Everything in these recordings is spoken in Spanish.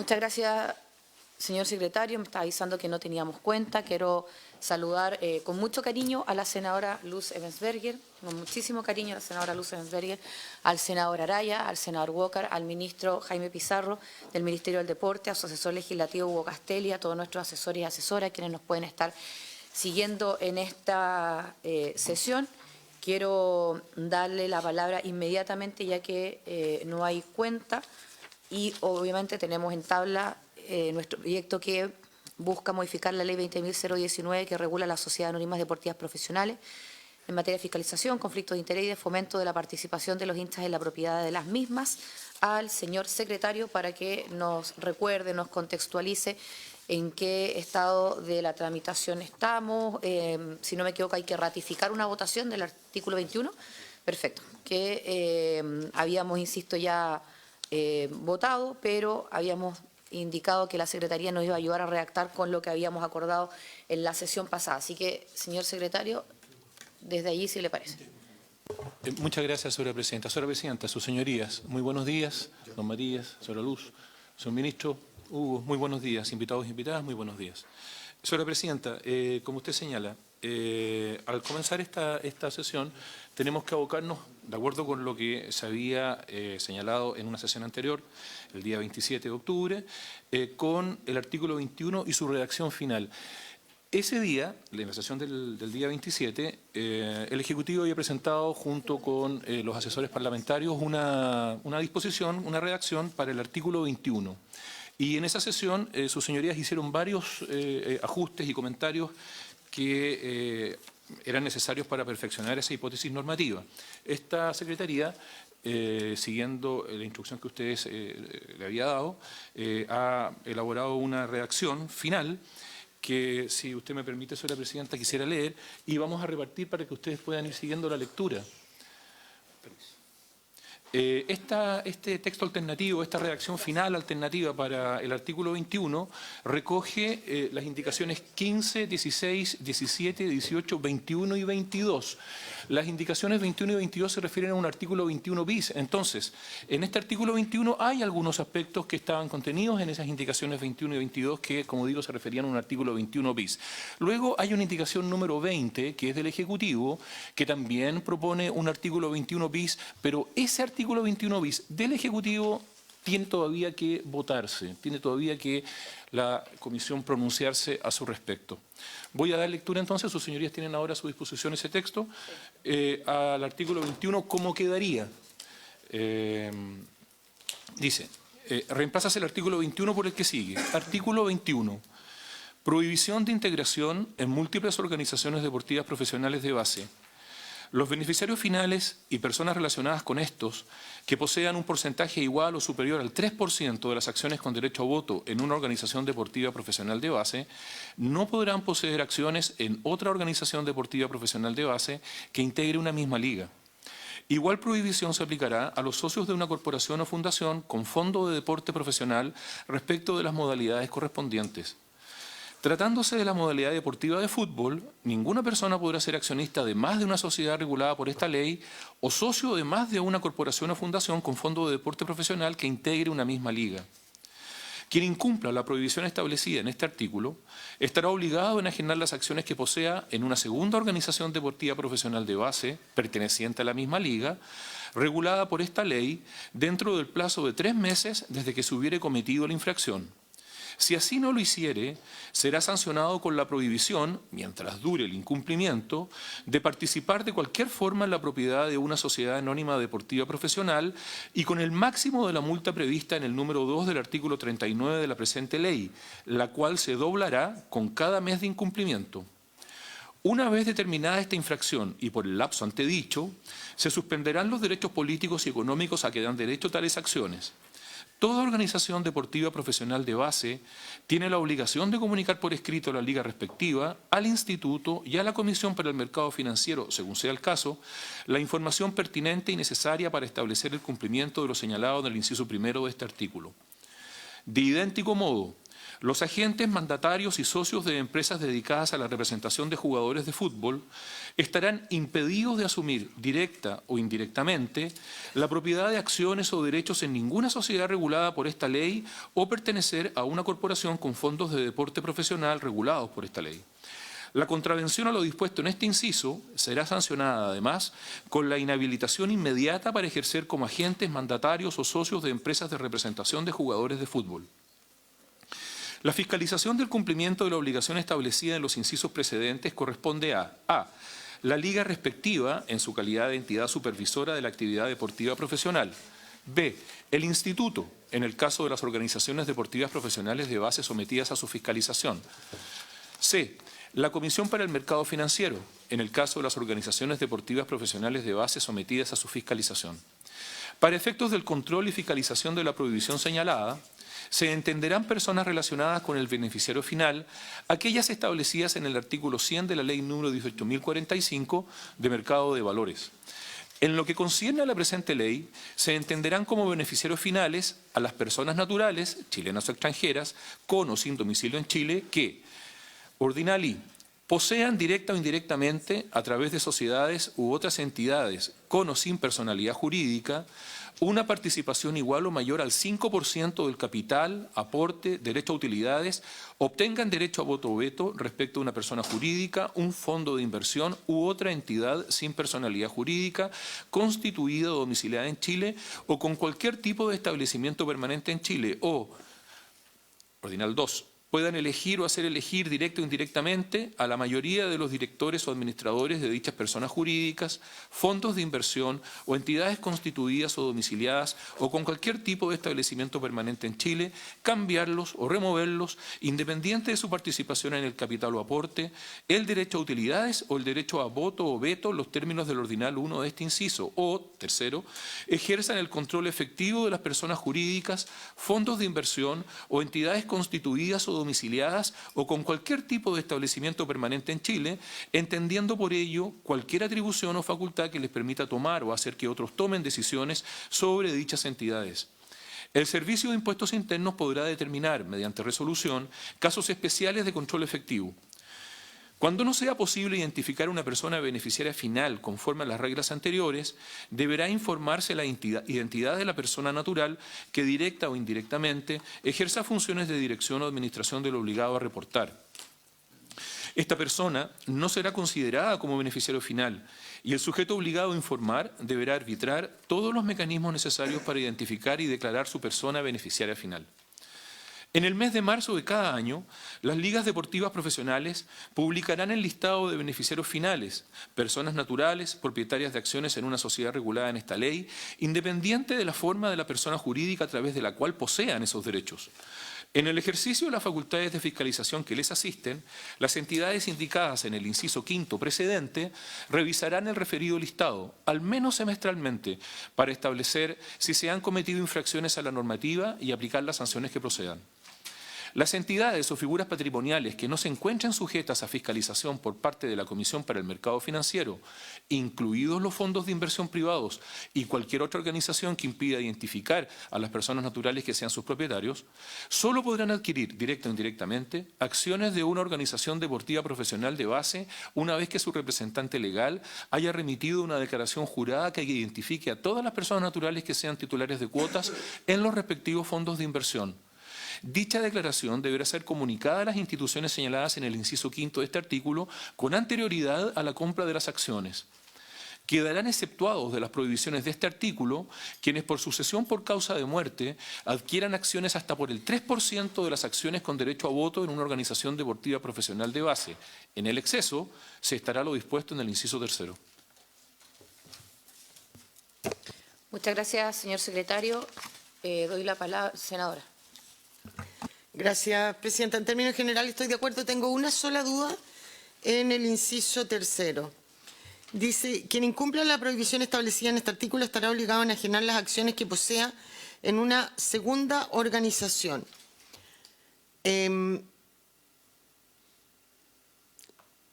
Muchas gracias, señor secretario. Me está avisando que no teníamos cuenta. Quiero saludar con mucho cariño a la senadora Luz Ebensberger, con muchísimo cariño a la senadora Luz Ebensberger, al senador Araya, al senador Walker, al ministro Jaime Pizarro del Ministerio del Deporte, a su asesor legislativo Hugo Castelli, a todos nuestros asesores y asesoras, quienes nos pueden estar siguiendo en esta sesión. Quiero darle la palabra inmediatamente, ya que no hay cuenta y obviamente tenemos en tabla nuestro proyecto que busca modificar la ley 20.019 que regula las sociedades anónimas deportivas profesionales en materia de fiscalización, conflicto de interés y de fomento de la participación de los hinchas en la propiedad de las mismas, al señor secretario para que nos recuerde, nos contextualice en qué estado de la tramitación estamos. Si no me equivoco, hay que ratificar una votación del artículo 21. Perfecto. Que habíamos, insisto, ya votado, pero habíamos indicado que la Secretaría nos iba a ayudar a redactar con lo que habíamos acordado en la sesión pasada. Así que, señor secretario, desde allí, si le parece. Muchas gracias, señora presidenta. Señora presidenta, sus señorías, muy buenos días. Don Matías, señora Luz, señor ministro, Hugo, muy buenos días. Invitados e invitadas, muy buenos días. Señora presidenta, como usted señala, al comenzar esta sesión tenemos que abocarnos, de acuerdo con lo que se había señalado en una sesión anterior, el día 27 de octubre, con el artículo 21 y su redacción final. Ese día, en la sesión del día 27, el Ejecutivo había presentado junto con los asesores parlamentarios una disposición, una redacción para el artículo 21. Y en esa sesión sus señorías hicieron varios ajustes y comentarios que eran necesarios para perfeccionar esa hipótesis normativa. Esta Secretaría, siguiendo la instrucción que ustedes le había dado, ha elaborado una redacción final que, si usted me permite, señora presidenta, quisiera leer y vamos a repartir para que ustedes puedan ir siguiendo la lectura. Este texto alternativo, esta redacción final alternativa para el artículo 21 recoge las indicaciones 15, 16, 17, 18, 21 y 22. Las indicaciones 21 y 22 se refieren a un artículo 21 bis. Entonces, en este artículo 21 hay algunos aspectos que estaban contenidos en esas indicaciones 21 y 22 que, como digo, se referían a un artículo 21 bis. Luego hay una indicación número 20, que es del Ejecutivo, que también propone un artículo 21 bis, pero ese artículo 21 bis del Ejecutivo tiene todavía que votarse, tiene todavía que la Comisión pronunciarse a su respecto. Voy a dar lectura entonces, sus señorías tienen ahora a su disposición ese texto, al artículo 21, ¿cómo quedaría? Dice, reemplazas el artículo 21 por el que sigue. Artículo 21. Prohibición de integración en múltiples organizaciones deportivas profesionales de base. Los beneficiarios finales y personas relacionadas con estos que posean un porcentaje igual o superior al 3% de las acciones con derecho a voto en una organización deportiva profesional de base no podrán poseer acciones en otra organización deportiva profesional de base que integre una misma liga. Igual prohibición se aplicará a los socios de una corporación o fundación con fondo de deporte profesional respecto de las modalidades correspondientes. Tratándose de la modalidad deportiva de fútbol, ninguna persona podrá ser accionista de más de una sociedad regulada por esta ley o socio de más de una corporación o fundación con fondo de deporte profesional que integre una misma liga. Quien incumpla la prohibición establecida en este artículo estará obligado a enajenar las acciones que posea en una segunda organización deportiva profesional de base, perteneciente a la misma liga, regulada por esta ley, dentro del plazo de 3 meses desde que se hubiere cometido la infracción. Si así no lo hiciere, será sancionado con la prohibición, mientras dure el incumplimiento, de participar de cualquier forma en la propiedad de una sociedad anónima deportiva profesional y con el máximo de la multa prevista en el número 2 del artículo 39 de la presente ley, la cual se doblará con cada mes de incumplimiento. Una vez determinada esta infracción y por el lapso antedicho, se suspenderán los derechos políticos y económicos a que dan derecho tales acciones. Toda organización deportiva profesional de base tiene la obligación de comunicar por escrito a la liga respectiva, al Instituto y a la Comisión para el Mercado Financiero, según sea el caso, la información pertinente y necesaria para establecer el cumplimiento de lo señalado en el inciso primero de este artículo. De idéntico modo, Los agentes, mandatarios y socios de empresas dedicadas a la representación de jugadores de fútbol estarán impedidos de asumir, directa o indirectamente, la propiedad de acciones o derechos en ninguna sociedad regulada por esta ley o pertenecer a una corporación con fondos de deporte profesional regulados por esta ley. La contravención a lo dispuesto en este inciso será sancionada, además, con la inhabilitación inmediata para ejercer como agentes, mandatarios o socios de empresas de representación de jugadores de fútbol. La fiscalización del cumplimiento de la obligación establecida en los incisos precedentes corresponde a la liga respectiva en su calidad de entidad supervisora de la actividad deportiva profesional. B, el instituto, en el caso de las organizaciones deportivas profesionales de base sometidas a su fiscalización. C, la Comisión para el Mercado Financiero, en el caso de las organizaciones deportivas profesionales de base sometidas a su fiscalización. Para efectos del control y fiscalización de la prohibición señalada, se entenderán personas relacionadas con el beneficiario final, aquellas establecidas en el artículo 100 de la Ley número 18.045 de Mercado de Valores. En lo que concierne a la presente ley, se entenderán como beneficiarios finales a las personas naturales, chilenas o extranjeras, con o sin domicilio en Chile, que, ordinali, posean directa o indirectamente, a través de sociedades u otras entidades, con o sin personalidad jurídica, una participación igual o mayor al 5% del capital, aporte, derecho a utilidades, obtengan derecho a voto o veto respecto a una persona jurídica, un fondo de inversión u otra entidad sin personalidad jurídica, constituida o domiciliada en Chile o con cualquier tipo de establecimiento permanente en Chile, o, ordinal 2, puedan elegir o hacer elegir directa o indirectamente a la mayoría de los directores o administradores de dichas personas jurídicas, fondos de inversión o entidades constituidas o domiciliadas o con cualquier tipo de establecimiento permanente en Chile, cambiarlos o removerlos, independiente de su participación en el capital o aporte, el derecho a utilidades o el derecho a voto o veto, los términos del ordinal 1 de este inciso, o, tercero, ejerzan el control efectivo de las personas jurídicas, fondos de inversión o entidades constituidas o domiciliadas o con cualquier tipo de establecimiento permanente en Chile, entendiendo por ello cualquier atribución o facultad que les permita tomar o hacer que otros tomen decisiones sobre dichas entidades. El Servicio de Impuestos Internos podrá determinar, mediante resolución, casos especiales de control efectivo. Cuando no sea posible identificar una persona beneficiaria final conforme a las reglas anteriores, deberá informarse la identidad de la persona natural que directa o indirectamente ejerza funciones de dirección o administración del obligado a reportar. Esta persona no será considerada como beneficiario final y el sujeto obligado a informar deberá arbitrar todos los mecanismos necesarios para identificar y declarar su persona beneficiaria final. En el mes de marzo de cada año, las ligas deportivas profesionales publicarán el listado de beneficiarios finales, personas naturales, propietarias de acciones en una sociedad regulada en esta ley, independiente de la forma de la persona jurídica a través de la cual posean esos derechos. En el ejercicio de las facultades de fiscalización que les asisten, las entidades indicadas en el inciso quinto precedente revisarán el referido listado, al menos semestralmente, para establecer si se han cometido infracciones a la normativa y aplicar las sanciones que procedan. Las entidades o figuras patrimoniales que no se encuentren sujetas a fiscalización por parte de la Comisión para el Mercado Financiero, incluidos los fondos de inversión privados y cualquier otra organización que impida identificar a las personas naturales que sean sus propietarios, solo podrán adquirir, directa o indirectamente, acciones de una organización deportiva profesional de base una vez que su representante legal haya remitido una declaración jurada que identifique a todas las personas naturales que sean titulares de cuotas en los respectivos fondos de inversión. Dicha declaración deberá ser comunicada a las instituciones señaladas en el inciso quinto de este artículo con anterioridad a la compra de las acciones. Quedarán exceptuados de las prohibiciones de este artículo quienes por sucesión por causa de muerte adquieran acciones hasta por el 3% de las acciones con derecho a voto en una organización deportiva profesional de base. En el exceso se estará lo dispuesto en el inciso tercero. Muchas gracias, señor secretario. Doy la palabra, senadora. Gracias, presidenta. En términos generales estoy de acuerdo. Tengo una sola duda en el inciso tercero. Dice, quien incumpla la prohibición establecida en este artículo estará obligado a enajenar las acciones que posea en una segunda organización.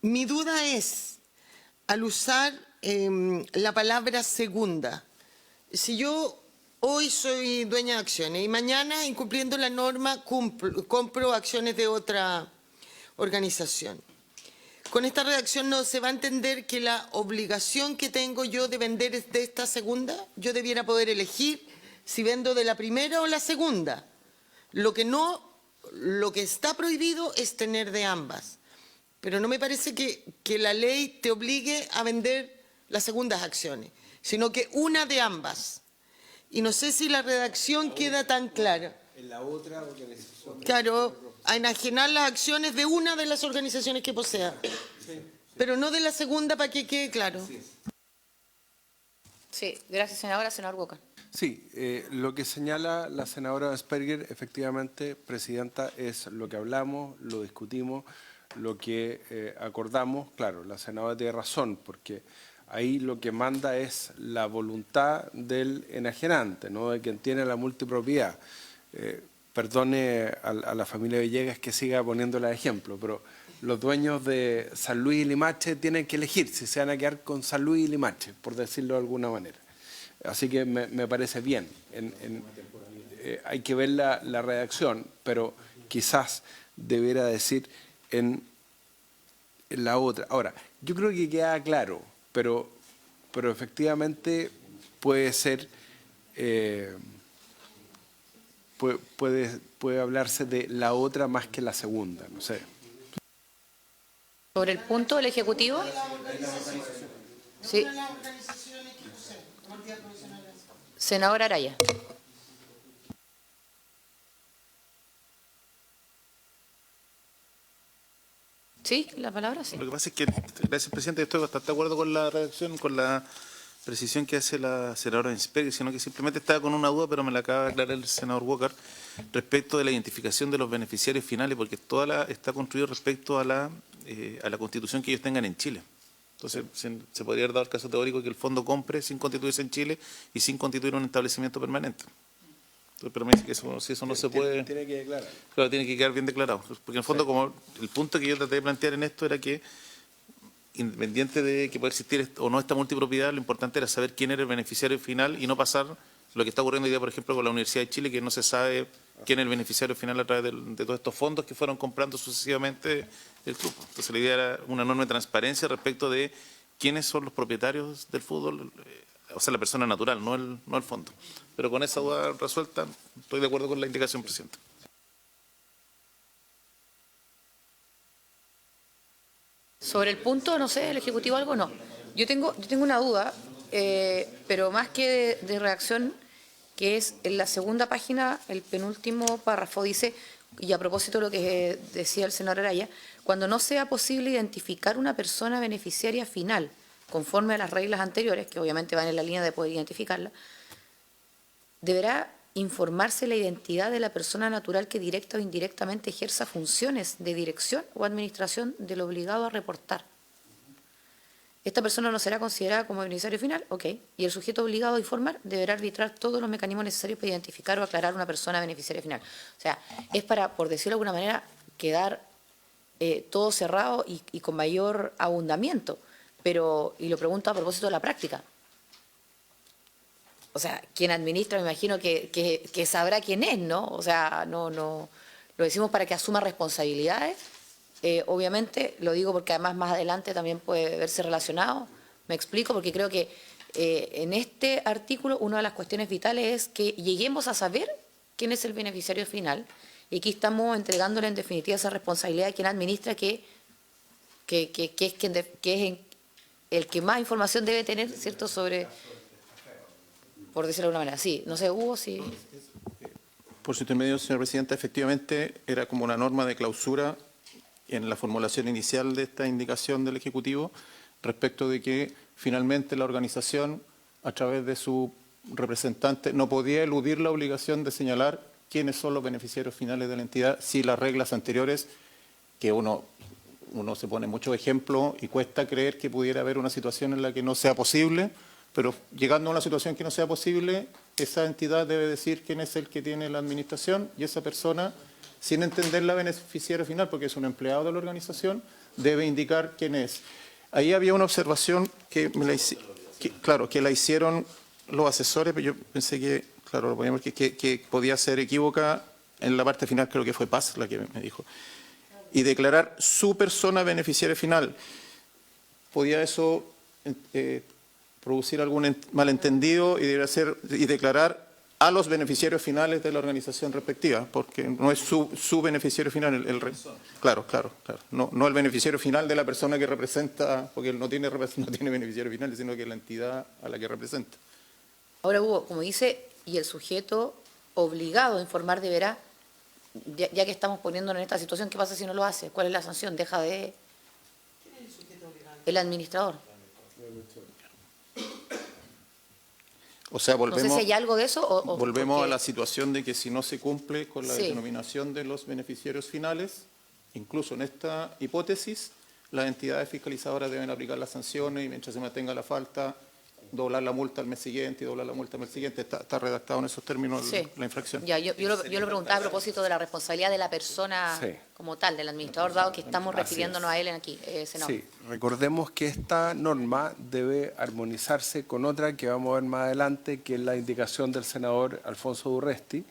Mi duda es, al usar la palabra segunda, si yo hoy soy dueña de acciones y mañana, incumpliendo la norma, compro acciones de otra organización. Con esta redacción no se va a entender que la obligación que tengo yo de vender es de esta segunda. Yo debiera poder elegir si vendo de la primera o la segunda. Lo que está prohibido es tener de ambas. Pero no me parece que la ley te obligue a vender las segundas acciones, sino que una de ambas. Y no sé si la redacción queda tan clara. En la otra organización. Claro, a enajenar las acciones de una de las organizaciones que posea, pero no de la segunda, para que quede claro. Sí, gracias, senadora. Senador Walker. Sí, lo que señala la senadora Asperger, efectivamente, presidenta, es lo que hablamos, lo discutimos, lo que acordamos. Claro, la senadora tiene razón, porque ahí lo que manda es la voluntad del enajenante, no de quien tiene la multipropiedad. Perdone a la familia Villegas que siga poniéndola de ejemplo, pero los dueños de San Luis y Limache tienen que elegir si se van a quedar con San Luis y Limache, por decirlo de alguna manera. Así que me parece bien. Hay que ver la redacción, pero quizás debiera decir en la otra. Ahora, yo creo que queda claro, pero efectivamente puede ser... Puede hablarse de la otra más que la segunda, no sé. Sobre el punto del Ejecutivo. Sí. Senadora Araya. ¿Sí? ¿La palabra? Sí. Lo que pasa es que, gracias, presidente, estoy bastante de acuerdo con la redacción, con la precisión que hace la senadora Asperger, sino que simplemente estaba con una duda, pero me la acaba de aclarar el senador Walker, respecto de la identificación de los beneficiarios finales, porque está construido respecto a la constitución que ellos tengan en Chile. Entonces, se podría haber dado el caso teórico que el fondo compre sin constituirse en Chile y sin constituir un establecimiento permanente. Entonces, pero me dice que si eso no se puede... Tiene que declarar. Claro, tiene que quedar bien declarado. Porque en el fondo, como el punto que yo traté de plantear en esto era que, independiente de que pueda existir o no esta multipropiedad, lo importante era saber quién era el beneficiario final y no pasar lo que está ocurriendo hoy día, por ejemplo, con la Universidad de Chile, que no se sabe quién es el beneficiario final a través de todos estos fondos que fueron comprando sucesivamente el club. Entonces, la idea era una enorme transparencia respecto de quiénes son los propietarios del fútbol, o sea, la persona natural, no el fondo. Pero con esa duda resuelta, estoy de acuerdo con la indicación, presidente. Sobre el punto, no sé, el Ejecutivo algo, no. Yo tengo una duda, pero más que de reacción, que es en la segunda página, el penúltimo párrafo, dice, y a propósito de lo que decía el senador Araya, cuando no sea posible identificar una persona beneficiaria final, conforme a las reglas anteriores, que obviamente van en la línea de poder identificarla, deberá informarse la identidad de la persona natural que directa o indirectamente ejerza funciones de dirección o administración del obligado a reportar. Esta persona no será considerada como beneficiario final, ok, y el sujeto obligado a informar deberá arbitrar todos los mecanismos necesarios para identificar o aclarar una persona beneficiaria final. O sea, es para, por decirlo de alguna manera, quedar todo cerrado y con mayor abundamiento, pero, y lo pregunto a propósito de la práctica. O sea, quien administra, me imagino que sabrá quién es, ¿no? O sea, no lo decimos para que asuma responsabilidades. Obviamente, lo digo porque además más adelante también puede verse relacionado. Me explico, porque creo que en este artículo una de las cuestiones vitales es que lleguemos a saber quién es el beneficiario final. Y aquí estamos entregándole en definitiva esa responsabilidad a quien administra, que es el que más información debe tener, ¿cierto?, sobre... Por decirlo de alguna manera, sí. No sé, Hugo, sí. Por su intermedio, señor presidente, efectivamente era como una norma de clausura en la formulación inicial de esta indicación del Ejecutivo respecto de que finalmente la organización, a través de su representante, no podía eludir la obligación de señalar quiénes son los beneficiarios finales de la entidad si las reglas anteriores, que uno se pone muchos ejemplos y cuesta creer que pudiera haber una situación en la que no sea posible. Pero llegando a una situación que no sea posible, esa entidad debe decir quién es el que tiene la administración y esa persona, sin entender la beneficiaria final, porque es un empleado de la organización, debe indicar quién es. Ahí había una observación que la hicieron los asesores, pero yo pensé que Claro, lo podíamos que podía ser equívoca en la parte final, creo que fue Paz la que me dijo. Y declarar su persona beneficiaria final. ¿Podía eso producir algún malentendido y declarar a los beneficiarios finales de la organización respectiva? Porque no es su beneficiario final. Claro. No el beneficiario final de la persona que representa, porque él no tiene beneficiario final, sino que la entidad a la que representa. Ahora, Hugo, como dice, y el sujeto obligado a informar deberá, ya que estamos poniéndonos en esta situación, ¿qué pasa si no lo hace? ¿Cuál es la sanción? Deja de... ¿Quién es el sujeto obligado? El administrador. O sea, No sé si hay algo de eso o volvemos porque... a la situación de que si no se cumple con la Sí. denominación de los beneficiarios finales, incluso en esta hipótesis, las entidades fiscalizadoras deben aplicar las sanciones y mientras se mantenga la falta, doblar la multa al mes siguiente y doblar la multa al mes siguiente. Está redactado en esos términos Sí. la infracción. Ya, yo lo preguntaba a propósito de la responsabilidad de la persona Sí. como tal, del administrador, dado que estamos Así refiriéndonos es. a él aquí, senador. Sí, recordemos que esta norma debe armonizarse con otra que vamos a ver más adelante, que es la indicación del senador Alfonso Durresti,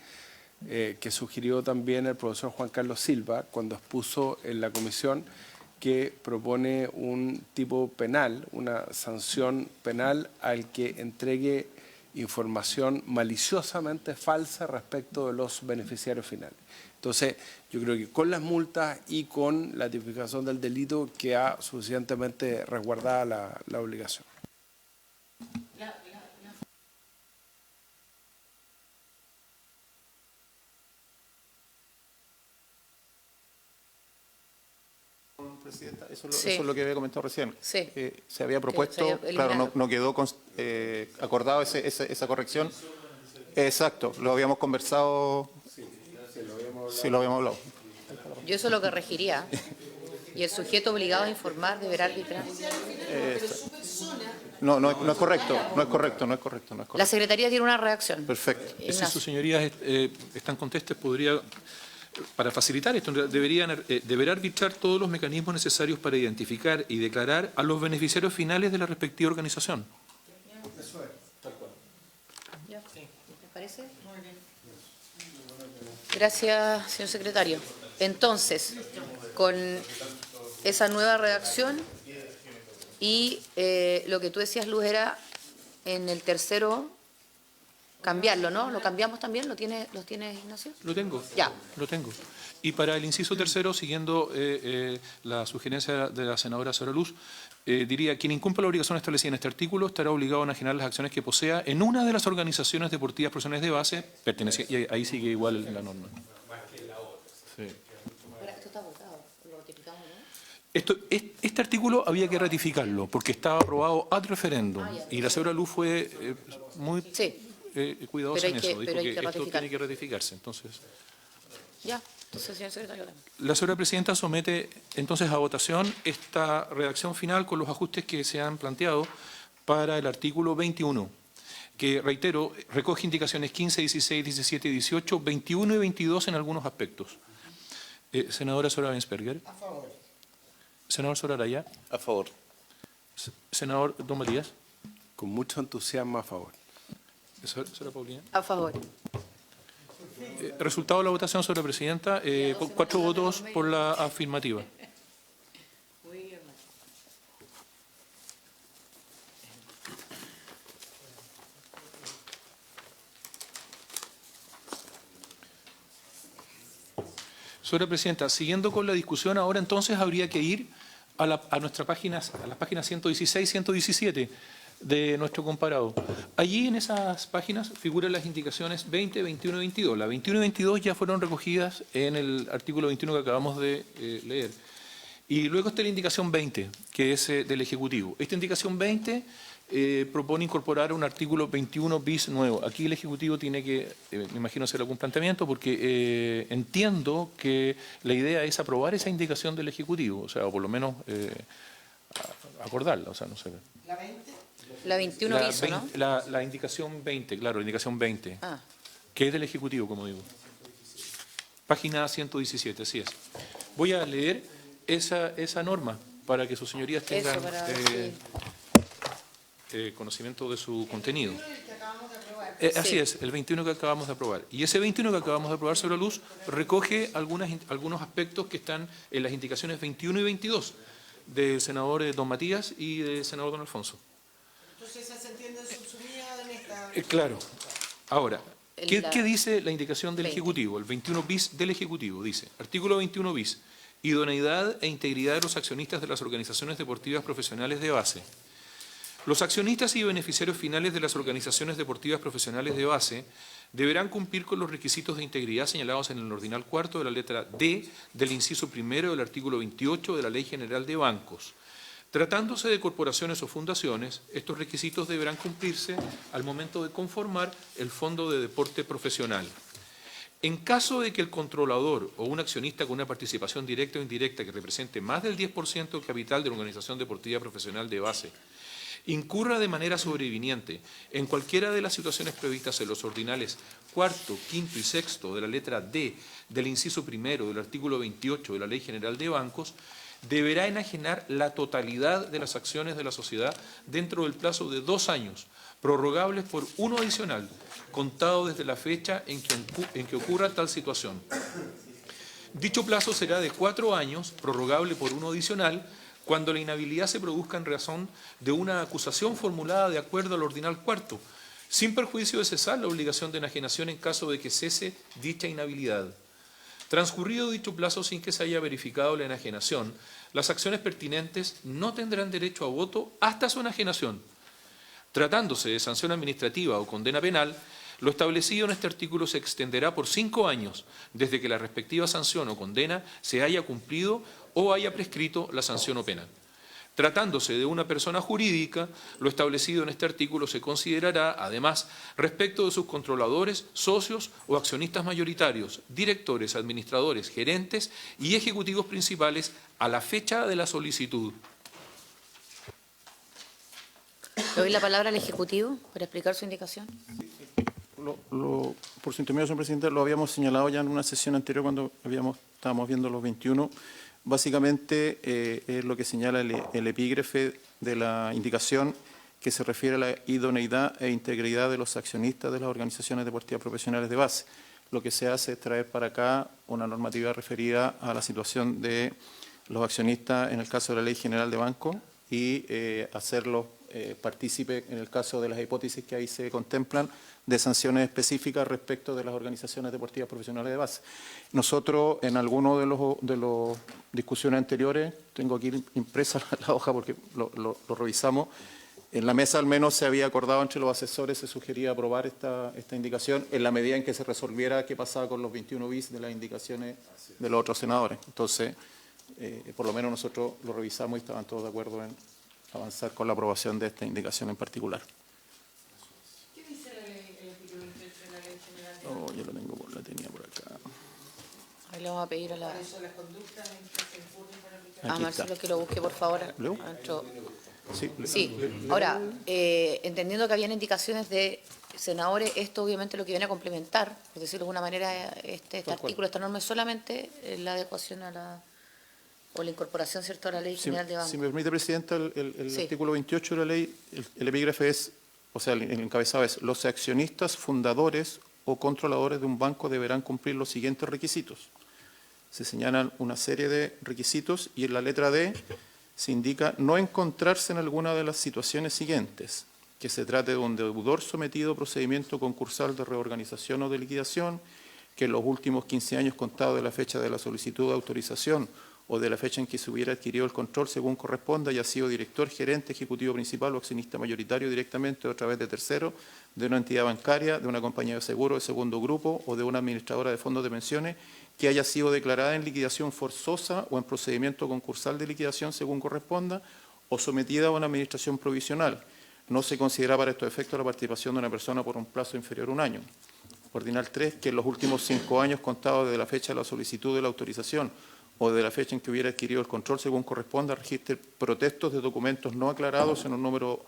que sugirió también el profesor Juan Carlos Silva cuando expuso en la comisión, que propone un tipo penal, una sanción penal al que entregue información maliciosamente falsa respecto de los beneficiarios finales. Entonces, yo creo que con las multas y con la tipificación del delito queda suficientemente resguardada la obligación. Presidenta, eso Sí. es lo que había comentado recién. Sí. Se había propuesto, se había claro, eliminado. no quedó acordado esa corrección. Exacto, lo habíamos conversado. Sí, lo habíamos hablado. Yo eso es lo que regiría. Y el sujeto obligado a informar deberá arbitrar. No es correcto. La Secretaría tiene una redacción. Perfecto. Si Ignacio. sus señorías están contestas, podría, para facilitar esto, deberá arbitrar todos los mecanismos necesarios para identificar y declarar a los beneficiarios finales de la respectiva organización. ¿Les parece? Gracias, señor secretario. Entonces, con esa nueva redacción y lo que tú decías, Luz, era en el tercero cambiarlo, ¿no? ¿Lo cambiamos también? ¿Lo tienes, Ignacio? Lo tengo. Ya. Lo tengo. Y para el inciso tercero, siguiendo la sugerencia de la senadora Sara Luz, diría, quien incumpla la obligación establecida en este artículo estará obligado a enajenar las acciones que posea en una de las organizaciones deportivas profesionales de base, y ahí sigue igual la norma. Sí. Esto está votado, lo ratificamos, ¿no? Este artículo había que ratificarlo porque estaba aprobado ad referéndum y la señora Luz fue muy Sí. cuidadosa Pero en hay que- eso, pero dijo hay que que esto ratificar. tiene que ratificarse. Entonces, Ya. Entonces, señor secretario. la señora presidenta somete entonces a votación esta redacción final con los ajustes que se han planteado para el artículo 21, que, reitero, recoge indicaciones 15, 16, 17, 18, 21 y 22 en algunos aspectos. Senadora Soraya Bensperger. A favor. Senador Soraraya. A favor. Senador Don Matías. Con mucho entusiasmo a favor. Señora Paulina. A favor. Resultado de la votación, señora presidenta, con 4 votos por la afirmativa. Señora presidenta, siguiendo con la discusión, ahora entonces habría que ir a las páginas 116, 117 de nuestro comparado. Allí en esas páginas figuran las indicaciones 20, 21 y 22. Las 21 y 22 ya fueron recogidas en el artículo 21 que acabamos de leer. Y luego está la indicación 20, que es del Ejecutivo. Esta indicación 20 propone incorporar un artículo 21 bis nuevo. Aquí el Ejecutivo tiene que, me imagino, hacer algún planteamiento porque entiendo que la idea es aprobar esa indicación del Ejecutivo, o sea, o por lo menos acordarla, o sea, no sé. ¿La 20? La 21 La, hizo, ¿no? la indicación 20, claro, la indicación 20, Ah. que es del Ejecutivo, como digo. Página 117, así es. Voy a leer esa norma para que sus señorías tengan... Eso, para... sí. conocimiento de su contenido. Sí. Así es, el 21 que acabamos de aprobar. Y ese 21 que acabamos de aprobar sobre la luz recoge algunos aspectos que están en las indicaciones 21 y 22 del senador don Matías y del senador don Alfonso. Entonces esa se entiende subsumida en esta... Claro. Ahora, La- ¿qué dice la indicación del 20. Ejecutivo? El 21 bis del Ejecutivo dice, artículo 21 bis, idoneidad e integridad de los accionistas de las organizaciones deportivas profesionales de base. Los accionistas y beneficiarios finales de las organizaciones deportivas profesionales de base deberán cumplir con los requisitos de integridad señalados en el ordinal cuarto de la letra D del inciso primero del artículo 28 de la Ley General de Bancos. Tratándose de corporaciones o fundaciones, estos requisitos deberán cumplirse al momento de conformar el Fondo de Deporte Profesional. En caso de que el controlador o un accionista con una participación directa o indirecta que represente más del 10% del capital de la organización deportiva profesional de base incurra de manera sobreviniente en cualquiera de las situaciones previstas en los ordinales cuarto, quinto y sexto de la letra D del inciso primero del artículo 28 de la Ley General de Bancos, deberá enajenar la totalidad de las acciones de la sociedad dentro del plazo de 2 años, prorrogables por uno adicional, contado desde la fecha en que ocurra tal situación. Dicho plazo será de 4 años, prorrogable por uno adicional, cuando la inhabilidad se produzca en razón de una acusación formulada de acuerdo al ordinal cuarto, sin perjuicio de cesar la obligación de enajenación en caso de que cese dicha inhabilidad. Transcurrido dicho plazo sin que se haya verificado la enajenación, las acciones pertinentes no tendrán derecho a voto hasta su enajenación. Tratándose de sanción administrativa o condena penal, lo establecido en este artículo se extenderá por 5 años, desde que la respectiva sanción o condena se haya cumplido o haya prescrito la sanción o pena. Tratándose de una persona jurídica, lo establecido en este artículo se considerará, además, respecto de sus controladores, socios o accionistas mayoritarios, directores, administradores, gerentes y ejecutivos principales a la fecha de la solicitud. Le doy la palabra al Ejecutivo para explicar su indicación. Por su intermedio, señor presidente, lo habíamos señalado ya en una sesión anterior cuando estábamos viendo los 21. Básicamente es lo que señala el epígrafe de la indicación que se refiere a la idoneidad e integridad de los accionistas de las organizaciones deportivas profesionales de base. Lo que se hace es traer para acá una normativa referida a la situación de los accionistas en el caso de la Ley General de Banco y hacerlos partícipe en el caso de las hipótesis que ahí se contemplan de sanciones específicas respecto de las organizaciones deportivas profesionales de base. Nosotros, en alguno de los discusiones anteriores, tengo aquí impresa la hoja porque lo revisamos, en la mesa al menos se había acordado entre los asesores, se sugería aprobar esta indicación en la medida en que se resolviera qué pasaba con los 21 bis de las indicaciones de los otros senadores. Entonces, por lo menos nosotros lo revisamos y estaban todos de acuerdo en avanzar con la aprobación de esta indicación en particular. ¿Qué dice el artículo 28 de la Ley General de Oh, yo la tenía por acá. Ahí le vamos a pedir a la... Bancos? Las conductas en que se incurren para aplicar... A Aquí Marcelo está. que lo busque, por favor. ¿Leo? Adentro. Sí, Sí, ahora, entendiendo que habían indicaciones de senadores, esto obviamente lo que viene a complementar, por decirlo de alguna manera, este artículo, esta norma es solamente la adecuación a la, o la incorporación, ¿cierto?, a la Ley General de Bancos. Si me permite, Presidenta, el Sí. artículo 28 de la ley, el epígrafe es, o sea, el encabezado es, los accionistas fundadores o controladores de un banco deberán cumplir los siguientes requisitos. Se señalan una serie de requisitos y en la letra D se indica no encontrarse en alguna de las situaciones siguientes, que se trate de un deudor sometido a procedimiento concursal de reorganización o de liquidación, que en los últimos 15 años contados de la fecha de la solicitud de autorización o de la fecha en que se hubiera adquirido el control según corresponda, haya sido director, gerente, ejecutivo principal o accionista mayoritario directamente o a través de tercero, de una entidad bancaria, de una compañía de seguro de segundo grupo o de una administradora de fondos de pensiones que haya sido declarada en liquidación forzosa o en procedimiento concursal de liquidación según corresponda o sometida a una administración provisional. No se considera para estos efectos la participación de una persona por un plazo inferior a un año. Ordinal 3, que en los últimos 5 años contados desde la fecha de la solicitud de la autorización o de la fecha en que hubiera adquirido el control según corresponda, registre protestos de documentos no aclarados en un número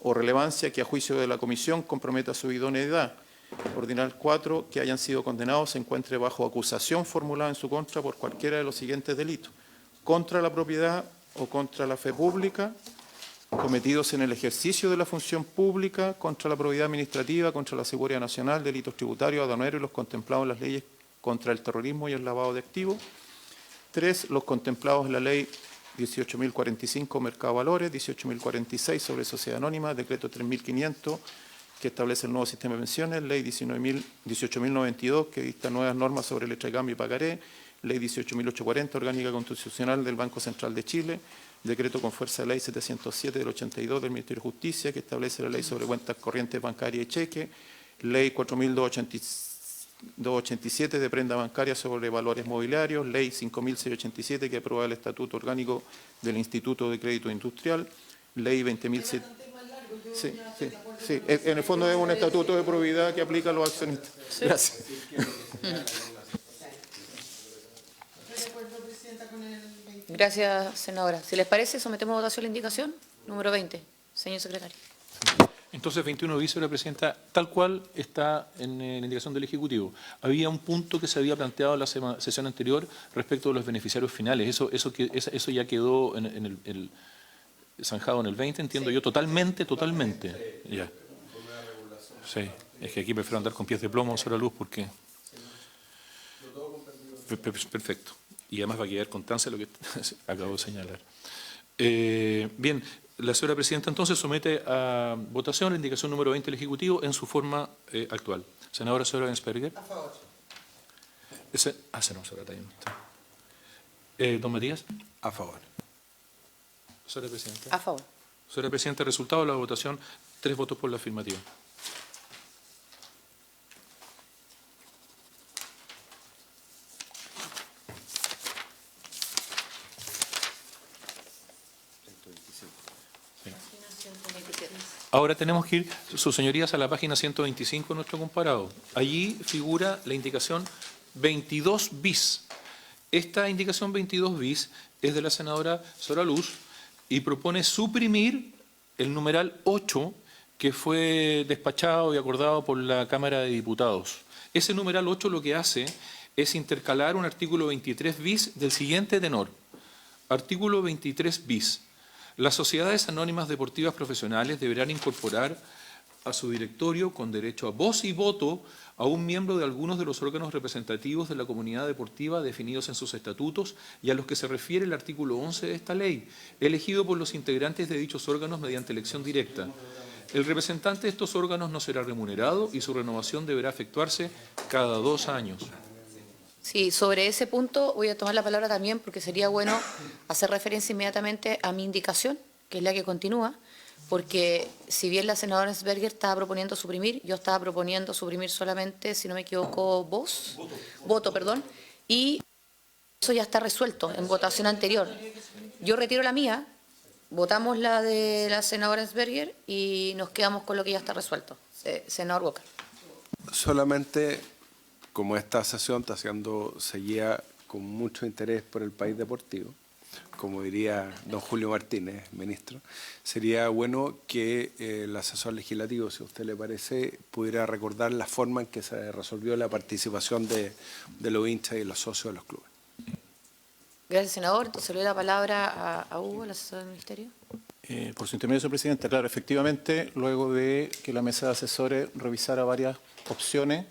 o relevancia que a juicio de la Comisión comprometa su idoneidad. Ordinal 4, que hayan sido condenados se encuentre bajo acusación formulada en su contra por cualquiera de los siguientes delitos: contra la propiedad o contra la fe pública, cometidos en el ejercicio de la función pública contra la probidad administrativa, contra la seguridad nacional, delitos tributarios, aduaneros y los contemplados en las leyes contra el terrorismo y el lavado de activos. 3. Los contemplados en la ley 18.045, Mercado de Valores, 18.046 sobre Sociedad Anónima, decreto 3.500, que establece el nuevo sistema de pensiones, ley 18.092, que dicta nuevas normas sobre letra de cambio y pagaré, ley 18.840, orgánica constitucional del Banco Central de Chile, decreto con fuerza de ley 707 del 82 del Ministerio de Justicia, que establece la ley sobre cuentas corrientes bancarias y cheques, ley 4.287 de prenda bancaria sobre valores mobiliarios, ley 5.687 que aprueba el Estatuto Orgánico del Instituto de Crédito Industrial, ley 20.007. Sí. En el fondo es un estatuto de probidad que aplica a los accionistas. Sí. Gracias. Gracias, senadora. Si les parece, sometemos a votación la indicación número 20. Señor secretario. Entonces, 21 bis, señora presidenta, tal cual está en la indicación del Ejecutivo. Había un punto que se había planteado en la sesión anterior respecto de los beneficiarios finales. Eso ya quedó en el zanjado en el 20, entiendo yo, totalmente. Ya. Sí, es que aquí prefiero andar con pies de plomo, señora Luz, porque... Perfecto. Y además va a quedar constancia de lo que acabo de señalar. Bien, la señora presidenta entonces somete a votación la indicación número 20 del Ejecutivo en su forma actual. Senadora Ensperger. A favor. Senadora Tayón. Don Matías. A favor. Señora presidenta. A favor. Señora presidenta, resultado de la votación, 3 votos por la afirmativa. Ahora tenemos que ir, sus señorías, a la página 125 de nuestro comparado. Allí figura la indicación 22 bis. Esta indicación 22 bis es de la senadora Sora Luz y propone suprimir el numeral 8 que fue despachado y acordado por la Cámara de Diputados. Ese numeral 8 lo que hace es intercalar un artículo 23 bis del siguiente tenor. Artículo 23 bis. Las sociedades anónimas deportivas profesionales deberán incorporar a su directorio con derecho a voz y voto a un miembro de algunos de los órganos representativos de la comunidad deportiva definidos en sus estatutos y a los que se refiere el artículo 11 de esta ley, elegido por los integrantes de dichos órganos mediante elección directa. El representante de estos órganos no será remunerado y su renovación deberá efectuarse cada 2 años. Sí, sobre ese punto voy a tomar la palabra también porque sería bueno hacer referencia inmediatamente a mi indicación, que es la que continúa, porque si bien la senadora Ensperger estaba proponiendo suprimir, yo estaba proponiendo suprimir solamente, si no me equivoco, voto, y eso ya está resuelto en votación anterior. Yo retiro la mía, votamos la de la senadora Ensperger y nos quedamos con lo que ya está resuelto. Senador Boca. Solamente, como esta sesión está siendo seguida con mucho interés por el país deportivo, como diría don Julio Martínez, ministro, sería bueno que el asesor legislativo, si a usted le parece, pudiera recordar la forma en que se resolvió la participación de los hinchas y los socios de los clubes. Gracias, senador. Entonces le doy la palabra a Hugo, el asesor del Ministerio. Por su intermedio, señor presidente, claro, efectivamente, luego de que la mesa de asesores revisara varias opciones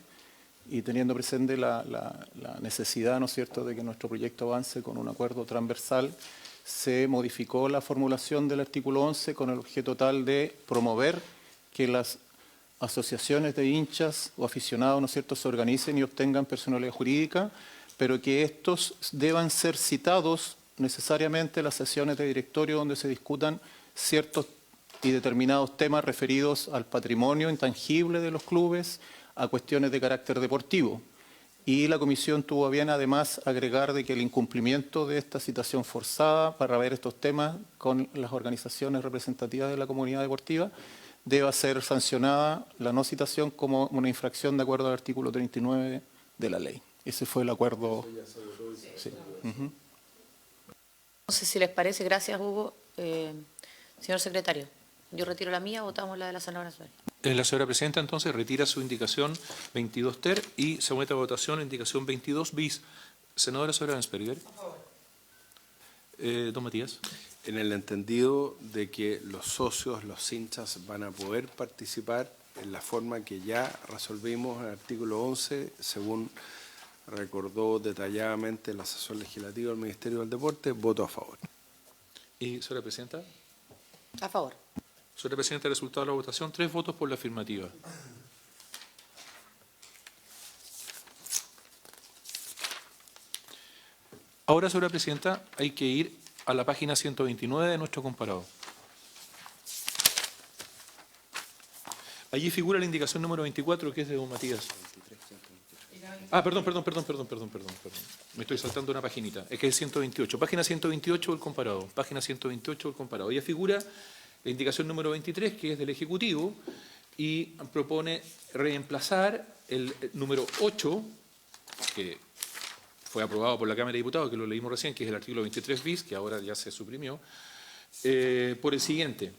y teniendo presente la necesidad, ¿no es cierto?, de que nuestro proyecto avance con un acuerdo transversal, se modificó la formulación del artículo 11 con el objeto tal de promover que las asociaciones de hinchas o aficionados, ¿no es cierto?, se organicen y obtengan personalidad jurídica, pero que estos deban ser citados necesariamente en las sesiones de directorio donde se discutan ciertos y determinados temas referidos al patrimonio intangible de los clubes, a cuestiones de carácter deportivo. Y la comisión tuvo a bien además agregar de que el incumplimiento de esta citación forzada para ver estos temas con las organizaciones representativas de la comunidad deportiva deba ser sancionada la no citación como una infracción de acuerdo al artículo 39 de la ley. Ese fue el acuerdo. Sí. No sé si les parece, gracias Hugo. Señor secretario, yo retiro la mía, votamos la de la senadora Ensperger. La señora presidenta entonces retira su indicación 22 ter y se somete a votación la indicación 22 bis. Senadora señora Ensperger. Don Matías. En el entendido de que los socios, los hinchas, van a poder participar en la forma que ya resolvimos en el artículo 11, según recordó detalladamente el asesor legislativo del Ministerio del Deporte, voto a favor. ¿Y señora Presidenta? A favor. Señora Presidenta, el resultado de la votación, 3 votos por la afirmativa. Ahora, señora Presidenta, hay que ir a la página 129 de nuestro comparado. Allí figura la indicación número 24, que es de don Matías. Ah, perdón. Me estoy saltando una paginita. Es que es 128. Página 128 del comparado. Página 128 del comparado. Allí figura la indicación número 23, que es del Ejecutivo, y propone reemplazar el número 8, que fue aprobado por la Cámara de Diputados, que lo leímos recién, que es el artículo 23 bis, que ahora ya se suprimió, por el siguiente.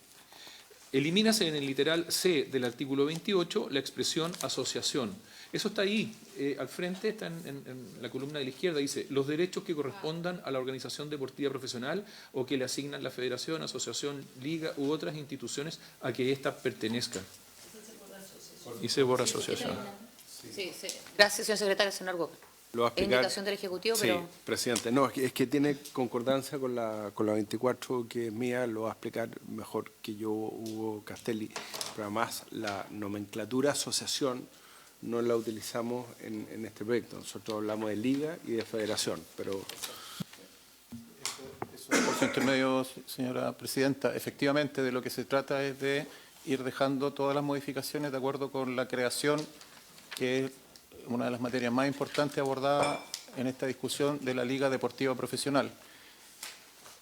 Elimínase en el literal C del artículo 28 la expresión asociación. Eso está ahí, al frente, está en la columna de la izquierda, dice, los derechos que correspondan a la organización deportiva profesional o que le asignan la federación, asociación, liga u otras instituciones a que ésta pertenezca. Y se borra asociación. Sí. Gracias, señor secretario, señor Argo. Lo va a explicar. Indicación del Ejecutivo, Sí, pero... presidente. No, es que tiene concordancia con la 24, que es mía, lo va a explicar mejor que yo, Hugo Castelli. Pero además, la nomenclatura asociación no la utilizamos en este proyecto. Nosotros hablamos de liga y de federación, pero... Por su intermedio, señora Presidenta, efectivamente de lo que se trata es de ir dejando todas las modificaciones de acuerdo con la creación, que es una de las materias más importantes abordadas en esta discusión de la Liga Deportiva Profesional.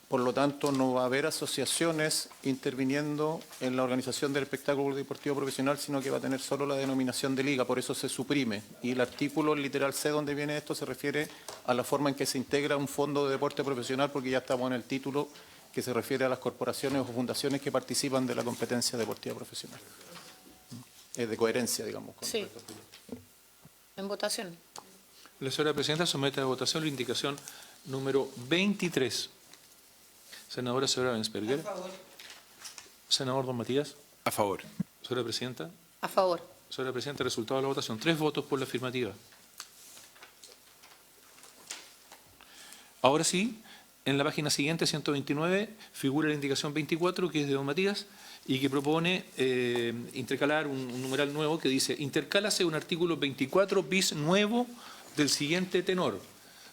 Por lo tanto, no va a haber asociaciones interviniendo en la organización del espectáculo deportivo profesional, sino que va a tener solo la denominación de liga, por eso se suprime. Y el artículo, el literal C, donde viene esto, se refiere a la forma en que se integra un fondo de deporte profesional, porque ya estamos en el título que se refiere a las corporaciones o fundaciones que participan de la competencia deportiva profesional. Es de coherencia, digamos. Con Sí. En votación. La señora Presidenta somete a votación la indicación número 23. Senadora señora Bensberger. A favor. Senador don Matías. A favor. Señora Presidenta. A favor. Señora Presidenta, resultado de la votación. 3 votos por la afirmativa. Ahora sí, en la página siguiente, 129, figura la indicación 24, que es de don Matías, y que propone intercalar un numeral nuevo que dice, intercálase un artículo 24 bis nuevo del siguiente tenor.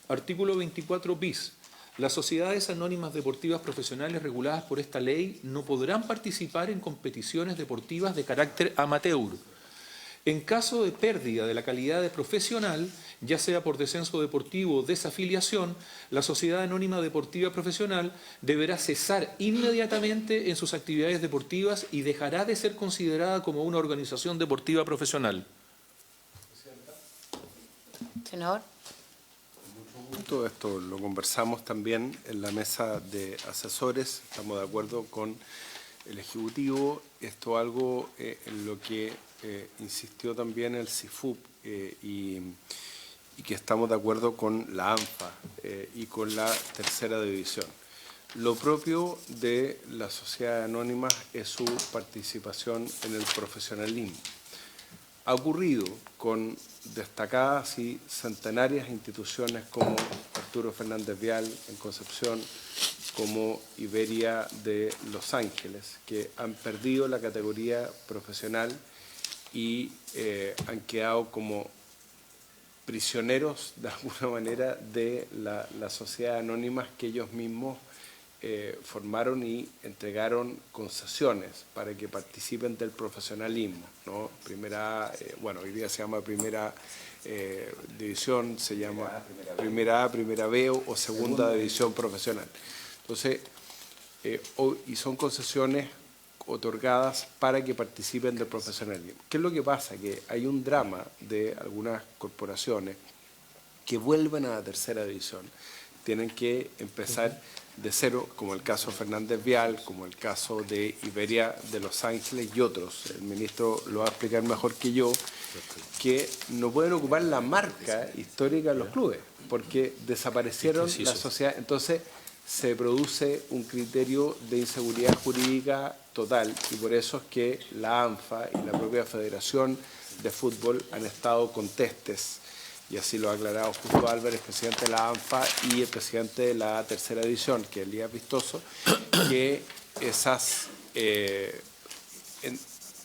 Artículo 24 bis. Las sociedades anónimas deportivas profesionales reguladas por esta ley no podrán participar en competiciones deportivas de carácter amateur. En caso de pérdida de la calidad de profesional, ya sea por descenso deportivo o desafiliación, la sociedad anónima deportiva profesional deberá cesar inmediatamente en sus actividades deportivas y dejará de ser considerada como una organización deportiva profesional. Senador. Todo esto lo conversamos también en la mesa de asesores, estamos de acuerdo con el Ejecutivo, esto algo en lo que insistió también el CIFUP y que estamos de acuerdo con la ANFA y con la tercera división. Lo propio de la sociedad anónima es su participación en el profesionalismo. Ha ocurrido con destacadas y centenarias instituciones como Arturo Fernández Vial en Concepción, como Iberia de Los Ángeles, que han perdido la categoría profesional y han quedado como prisioneros, de alguna manera, de las sociedades anónimas que ellos mismos formaron y entregaron concesiones para que participen del profesionalismo, ¿no? Primera A, bueno, hoy día se llama Primera División, se llama Primera A, Primera B o Segunda División Profesional. Entonces, y son concesiones otorgadas para que participen del profesionalismo. ¿Qué es lo que pasa? Que hay un drama de algunas corporaciones que vuelven a la tercera división. Tienen que empezar de cero, como el caso Fernández Vial, como el caso de Iberia de Los Ángeles y otros. El ministro lo va a explicar mejor que yo, que no pueden ocupar la marca histórica de los clubes, porque desaparecieron la sociedad. Entonces, se produce un criterio de inseguridad jurídica total y por eso es que la ANFA y la propia Federación de Fútbol han estado contestes, y así lo ha aclarado Justo Álvarez, presidente de la ANFA, y el presidente de la tercera división, que es Elías Vistoso, que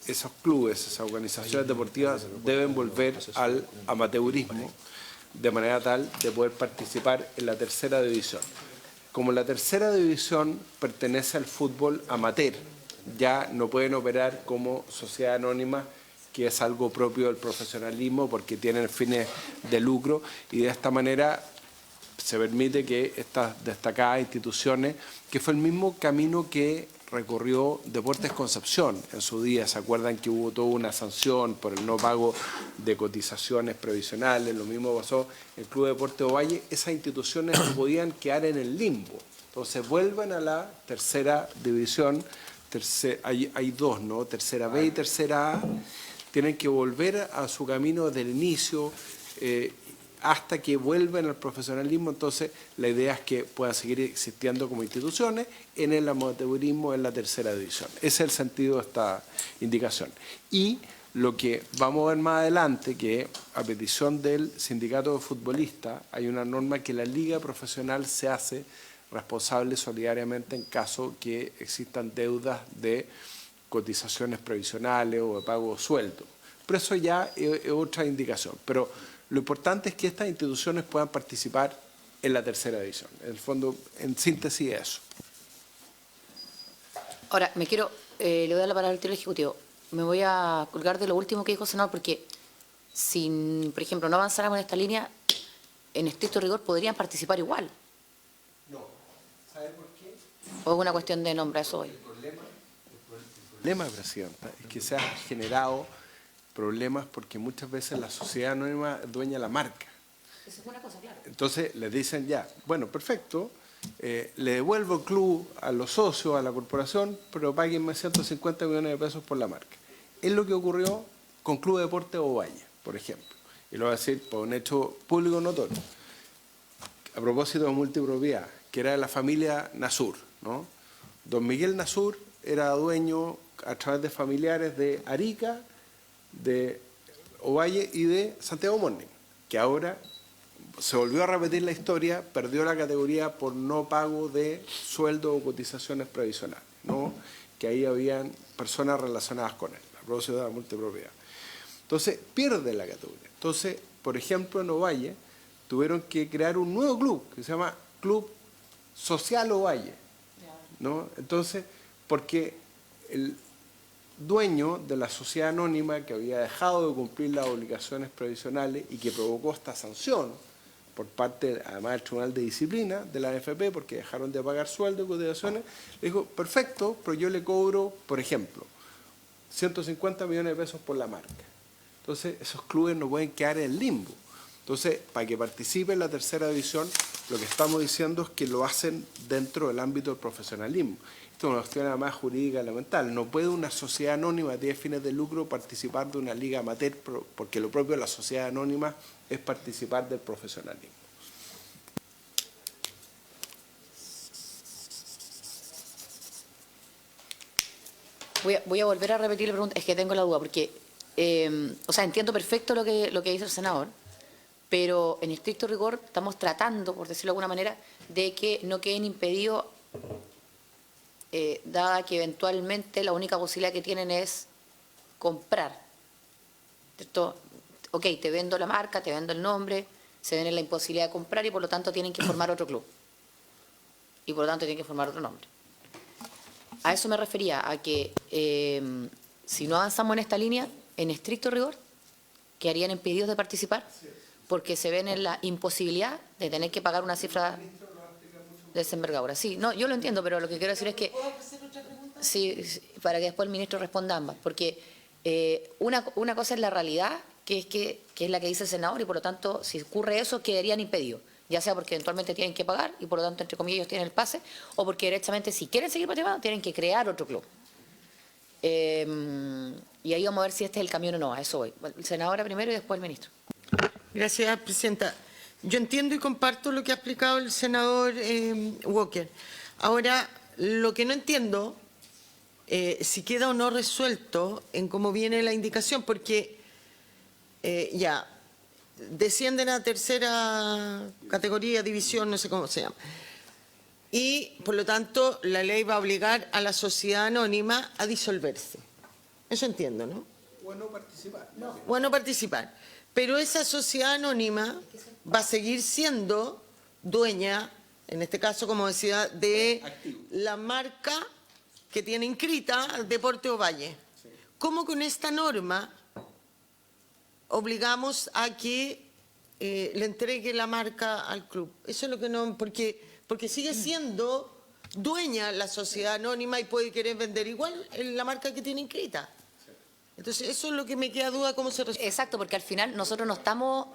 esos clubes, esas organizaciones deportivas deben volver al amateurismo de manera tal de poder participar en la tercera división. Como la tercera división pertenece al fútbol amateur, ya no pueden operar como sociedad anónima, que es algo propio del profesionalismo porque tienen fines de lucro, y de esta manera se permite que estas destacadas instituciones, que fue el mismo camino que recorrió Deportes Concepción en su día, ¿se acuerdan que hubo toda una sanción por el no pago de cotizaciones previsionales? Lo mismo pasó en el Club Deportes Ovalle. Esas instituciones no podían quedar en el limbo, entonces vuelven a la tercera división, hay dos, ¿no? Tercera B y tercera A, tienen que volver a su camino desde el inicio, hasta que vuelven al profesionalismo. Entonces la idea es que puedan seguir existiendo como instituciones en el amateurismo en la tercera división. Ese es el sentido de esta indicación. Y lo que vamos a ver más adelante, que a petición del sindicato de futbolistas hay una norma que la liga profesional se hace responsable solidariamente en caso que existan deudas de cotizaciones previsionales o de pago de sueldo. Pero eso ya es otra indicación. Pero lo importante es que estas instituciones puedan participar en la tercera división. En el fondo, en síntesis, eso. Ahora, le voy a dar la palabra al director ejecutivo. Me voy a colgar de lo último que dijo el senador, porque si, por ejemplo, no avanzáramos en esta línea, en estricto rigor podrían participar igual. No. ¿Sabe por qué? ¿O es una cuestión de nombre? Eso hoy. El problema, Presidenta, es que se han generado problemas porque muchas veces la sociedad anónima es dueña de la marca. Esa es una cosa, claro. Entonces les dicen ya, bueno, perfecto, le devuelvo el club a los socios, a la corporación, pero páguenme 150 millones de pesos por la marca. Es lo que ocurrió con Club Deportes Ovalle, por ejemplo. Y lo voy a decir por un hecho público notorio. A propósito de multipropiedad, que era de la familia Nasur, ¿no? Don Miguel Nasur era dueño a través de familiares de Arica, de Ovalle y de Santiago Morning, que ahora se volvió a repetir la historia, perdió la categoría por no pago de sueldo o cotizaciones previsionales, ¿no? Que ahí habían personas relacionadas con él, a propósito de la multipropiedad. Entonces, pierde la categoría. Entonces, por ejemplo, en Ovalle tuvieron que crear un nuevo club que se llama Club Social Ovalle, ¿no? Entonces, porque el dueño de la sociedad anónima que había dejado de cumplir las obligaciones previsionales y que provocó esta sanción por parte, además, del Tribunal de Disciplina de la ANFP, porque dejaron de pagar sueldo y cotizaciones, le dijo, perfecto, pero yo le cobro, por ejemplo, 150 millones de pesos por la marca. Entonces, esos clubes no pueden quedar en el limbo. Entonces, para que participe en la tercera división, lo que estamos diciendo es que lo hacen dentro del ámbito del profesionalismo. Esto es una cuestión además jurídica elemental. No puede una sociedad anónima de fines de lucro participar de una liga amateur, porque lo propio de la sociedad anónima es participar del profesionalismo. Voy a volver a repetir la pregunta, es que tengo la duda, porque, entiendo perfecto lo que dice el senador, pero en estricto rigor estamos tratando, por decirlo de alguna manera, de que no queden impedidos, dada que eventualmente la única posibilidad que tienen es comprar. ¿Cierto? Ok, te vendo la marca, te vendo el nombre, se ven en la imposibilidad de comprar y por lo tanto tienen que formar otro club. Y por lo tanto tienen que formar otro nombre. A eso me refería, a que si no avanzamos en esta línea, en estricto rigor, quedarían impedidos de participar porque se ven en la imposibilidad de tener que pagar una cifra de esa envergadura. Sí, no, yo lo entiendo, pero lo que quiero decir es que... Sí, para que después el ministro responda ambas, porque una cosa es la realidad, que es la que dice el senador, y por lo tanto, si ocurre eso, quedarían impedidos, ya sea porque eventualmente tienen que pagar, y por lo tanto, entre comillas, ellos tienen el pase, o porque directamente, si quieren seguir participando, tienen que crear otro club. Y ahí vamos a ver si este es el camino o no, a eso voy. El senador primero y después el ministro. Gracias, Presidenta. Yo entiendo y comparto lo que ha explicado el senador Walker. Ahora, lo que no entiendo, si queda o no resuelto en cómo viene la indicación, porque ya descienden a tercera categoría, división, no sé cómo se llama. Y, por lo tanto, la ley va a obligar a la sociedad anónima a disolverse. Eso entiendo, ¿no? Bueno, participar. Bueno, participar. Pero esa sociedad anónima va a seguir siendo dueña, en este caso, como decía, de la marca que tiene inscrita Deporte Ovalle. ¿Cómo con esta norma obligamos a que le entregue la marca al club? Eso es lo que no... Porque sigue siendo dueña la sociedad anónima y puede querer vender igual la marca que tiene inscrita. Entonces, eso es lo que me queda duda cómo se resuelve. Exacto, porque al final nosotros no estamos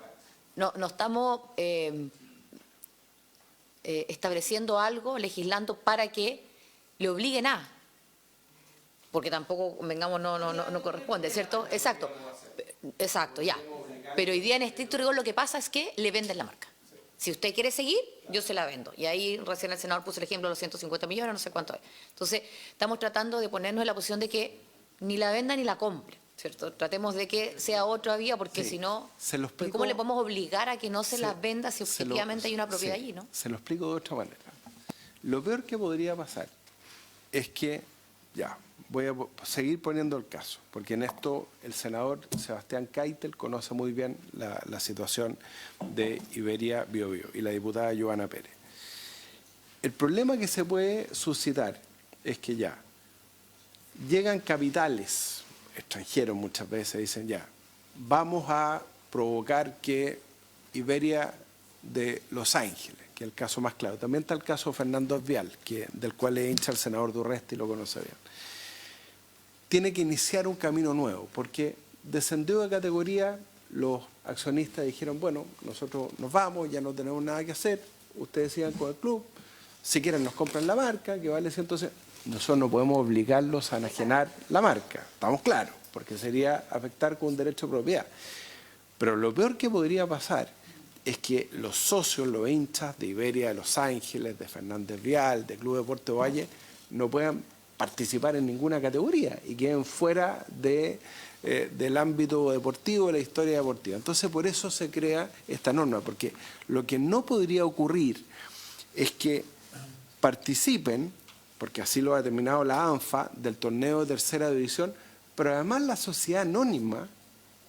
estableciendo algo, legislando para que le obliguen a, porque tampoco, vengamos, no corresponde, ¿cierto? Exacto, ya. Pero hoy día en estricto rigor lo que pasa es que le venden la marca. Si usted quiere seguir, yo se la vendo. Y ahí recién el senador puso el ejemplo de los 150 millones, no sé cuánto es. Entonces, estamos tratando de ponernos en la posición de que ni la venda ni la compre, ¿cierto? Tratemos de que sea otra vía, porque Sí, si no, se lo explico, ¿cómo le podemos obligar a que no se las venda si efectivamente hay una propiedad allí, no? Se lo explico de otra manera. Lo peor que podría pasar es que, ya, voy a seguir poniendo el caso, porque en esto el senador Sebastián Keitel conoce muy bien la situación de Iberia Biobío y la diputada Joana Pérez. El problema que se puede suscitar es que ya llegan capitales extranjeros muchas veces, dicen ya, vamos a provocar que Iberia de Los Ángeles, que es el caso más claro, también está el caso Fernando Vial, del cual es hincha el senador Durresti y lo conoce bien, tiene que iniciar un camino nuevo, porque descendió de categoría, los accionistas dijeron, bueno, nosotros nos vamos, ya no tenemos nada que hacer, ustedes sigan con el club, si quieren nos compran la marca, que vale 100%. Nosotros no podemos obligarlos a enajenar la marca, estamos claros, porque sería afectar con un derecho de propiedad. Pero lo peor que podría pasar es que los socios, los hinchas de Iberia de Los Ángeles, de Fernández Vial, de Club Deporte Ovalle, no puedan participar en ninguna categoría y queden fuera del ámbito deportivo, de la historia deportiva. Entonces, por eso se crea esta norma, porque lo que no podría ocurrir es que participen, porque así lo ha determinado la ANFA, del torneo de tercera división, pero además la sociedad anónima,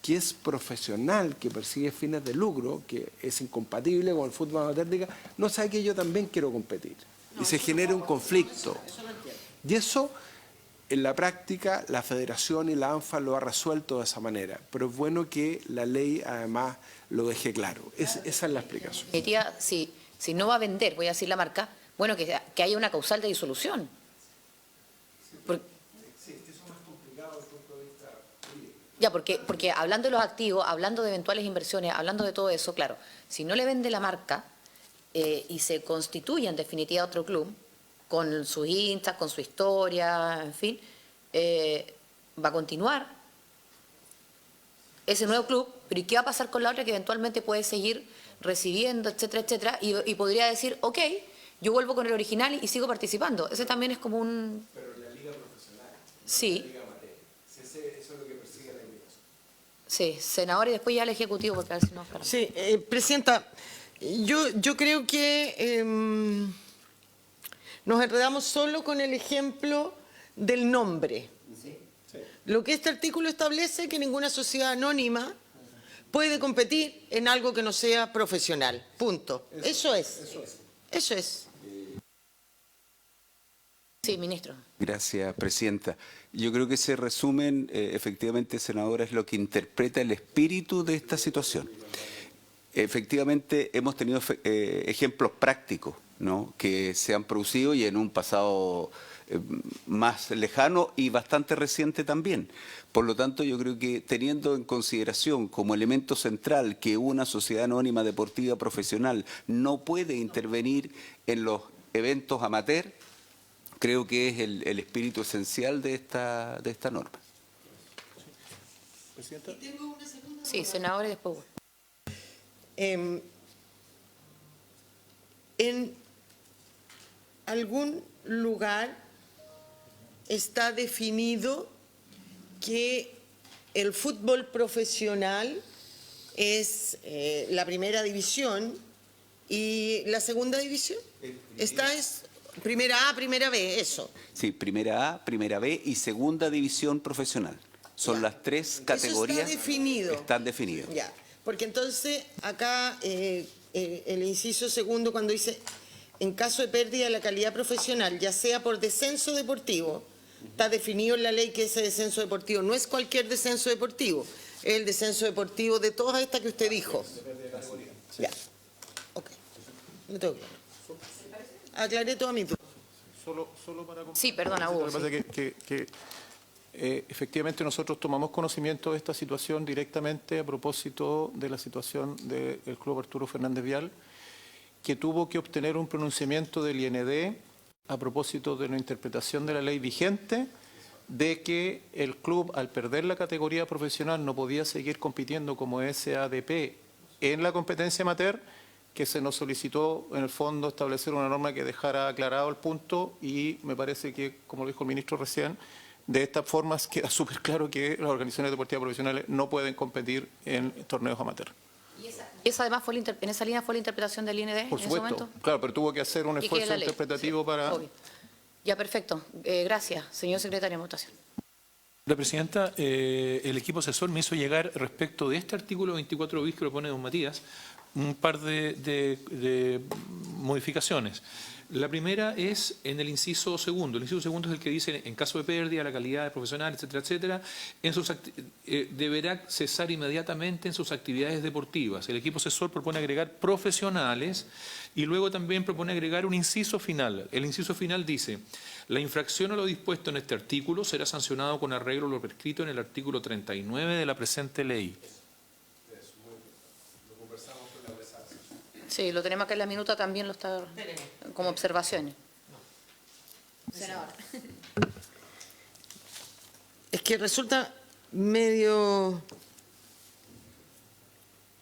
que es profesional, que persigue fines de lucro, que es incompatible con el fútbol amateur, no sabe que yo también quiero competir. Y se genera un conflicto. Y eso, en la práctica, la Federación y la ANFA lo ha resuelto de esa manera. Pero es bueno que la ley, además, lo deje claro. Esa es la explicación. Mi tía, si no va a vender, voy a decir la marca, bueno, que haya una causal de disolución. Ya, porque hablando de los activos, hablando de eventuales inversiones, hablando de todo eso, claro, si no le vende la marca y se constituye en definitiva otro club, con sus hinchas, con su historia, en fin, va a continuar ese nuevo club, pero ¿y qué va a pasar con la otra que eventualmente puede seguir recibiendo, etcétera, etcétera? Y podría decir, ok, yo vuelvo con el original y sigo participando. Ese también es como un... Pero en la liga profesional, sí. en la liga amateur. Eso es lo que persigue la invitación. Sí, senador y después ya el ejecutivo, porque a ver si no... Claro. Sí, presidenta, yo creo que nos enredamos solo con el ejemplo del nombre. Lo que este artículo establece es que ninguna sociedad anónima puede competir en algo que no sea profesional. Punto. Eso es. Sí, ministro. Gracias, presidenta. Yo creo que ese resumen, efectivamente, senadora, es lo que interpreta el espíritu de esta situación. Efectivamente, hemos tenido ejemplos prácticos, ¿no?, que se han producido y en un pasado más lejano y bastante reciente también. Por lo tanto, yo creo que teniendo en consideración como elemento central que una sociedad anónima deportiva profesional no puede intervenir en los eventos amateur, creo que es el espíritu esencial de esta norma. Sí, senador y después... en algún lugar está definido que el fútbol profesional es la primera división y la segunda división. Esta es primera A, primera B, eso. Sí, primera A, primera B y segunda división profesional. Son Ya. las tres Eso categorías. está definido. Están definidos. Ya, porque entonces acá el inciso segundo cuando dice en caso de pérdida de la calidad profesional, ya sea por descenso deportivo, está definido en la ley que ese descenso deportivo no es cualquier descenso deportivo, es el descenso deportivo de todas estas que usted dijo. Ya, ok, no tengo claro. Aclaré toda mi duda. Solo para Sí, perdona, Hugo. Lo que pasa es que efectivamente nosotros tomamos conocimiento de esta situación directamente a propósito de la situación del Club Arturo Fernández Vial, que tuvo que obtener un pronunciamiento del IND a propósito de la interpretación de la ley vigente de que el club, al perder la categoría profesional, no podía seguir compitiendo como SADP en la competencia amateur, que se nos solicitó, en el fondo, establecer una norma que dejara aclarado el punto y me parece que, como lo dijo el ministro recién, de estas formas queda súper claro que las organizaciones deportivas profesionales no pueden competir en torneos amateur. ¿Y esa además en esa línea fue la interpretación del IND Por en ese supuesto, momento? claro, pero tuvo que hacer un Y que esfuerzo la ley, interpretativo sí, para... obvio. Ya, perfecto. Gracias, señor secretario de votación. La presidenta, el equipo asesor me hizo llegar respecto de este artículo 24 bis que propone don Matías un par de modificaciones. La primera es en el inciso segundo. El inciso segundo es el que dice, en caso de pérdida, la calidad de profesional, etcétera, etcétera, deberá cesar inmediatamente en sus actividades deportivas. El equipo asesor propone agregar profesionales y luego también propone agregar un inciso final. El inciso final dice, la infracción a lo dispuesto en este artículo será sancionado con arreglo a lo prescrito en el artículo 39 de la presente ley. Sí, lo tenemos acá en la minuta, también lo está como observaciones. Senadora. Es que resulta medio...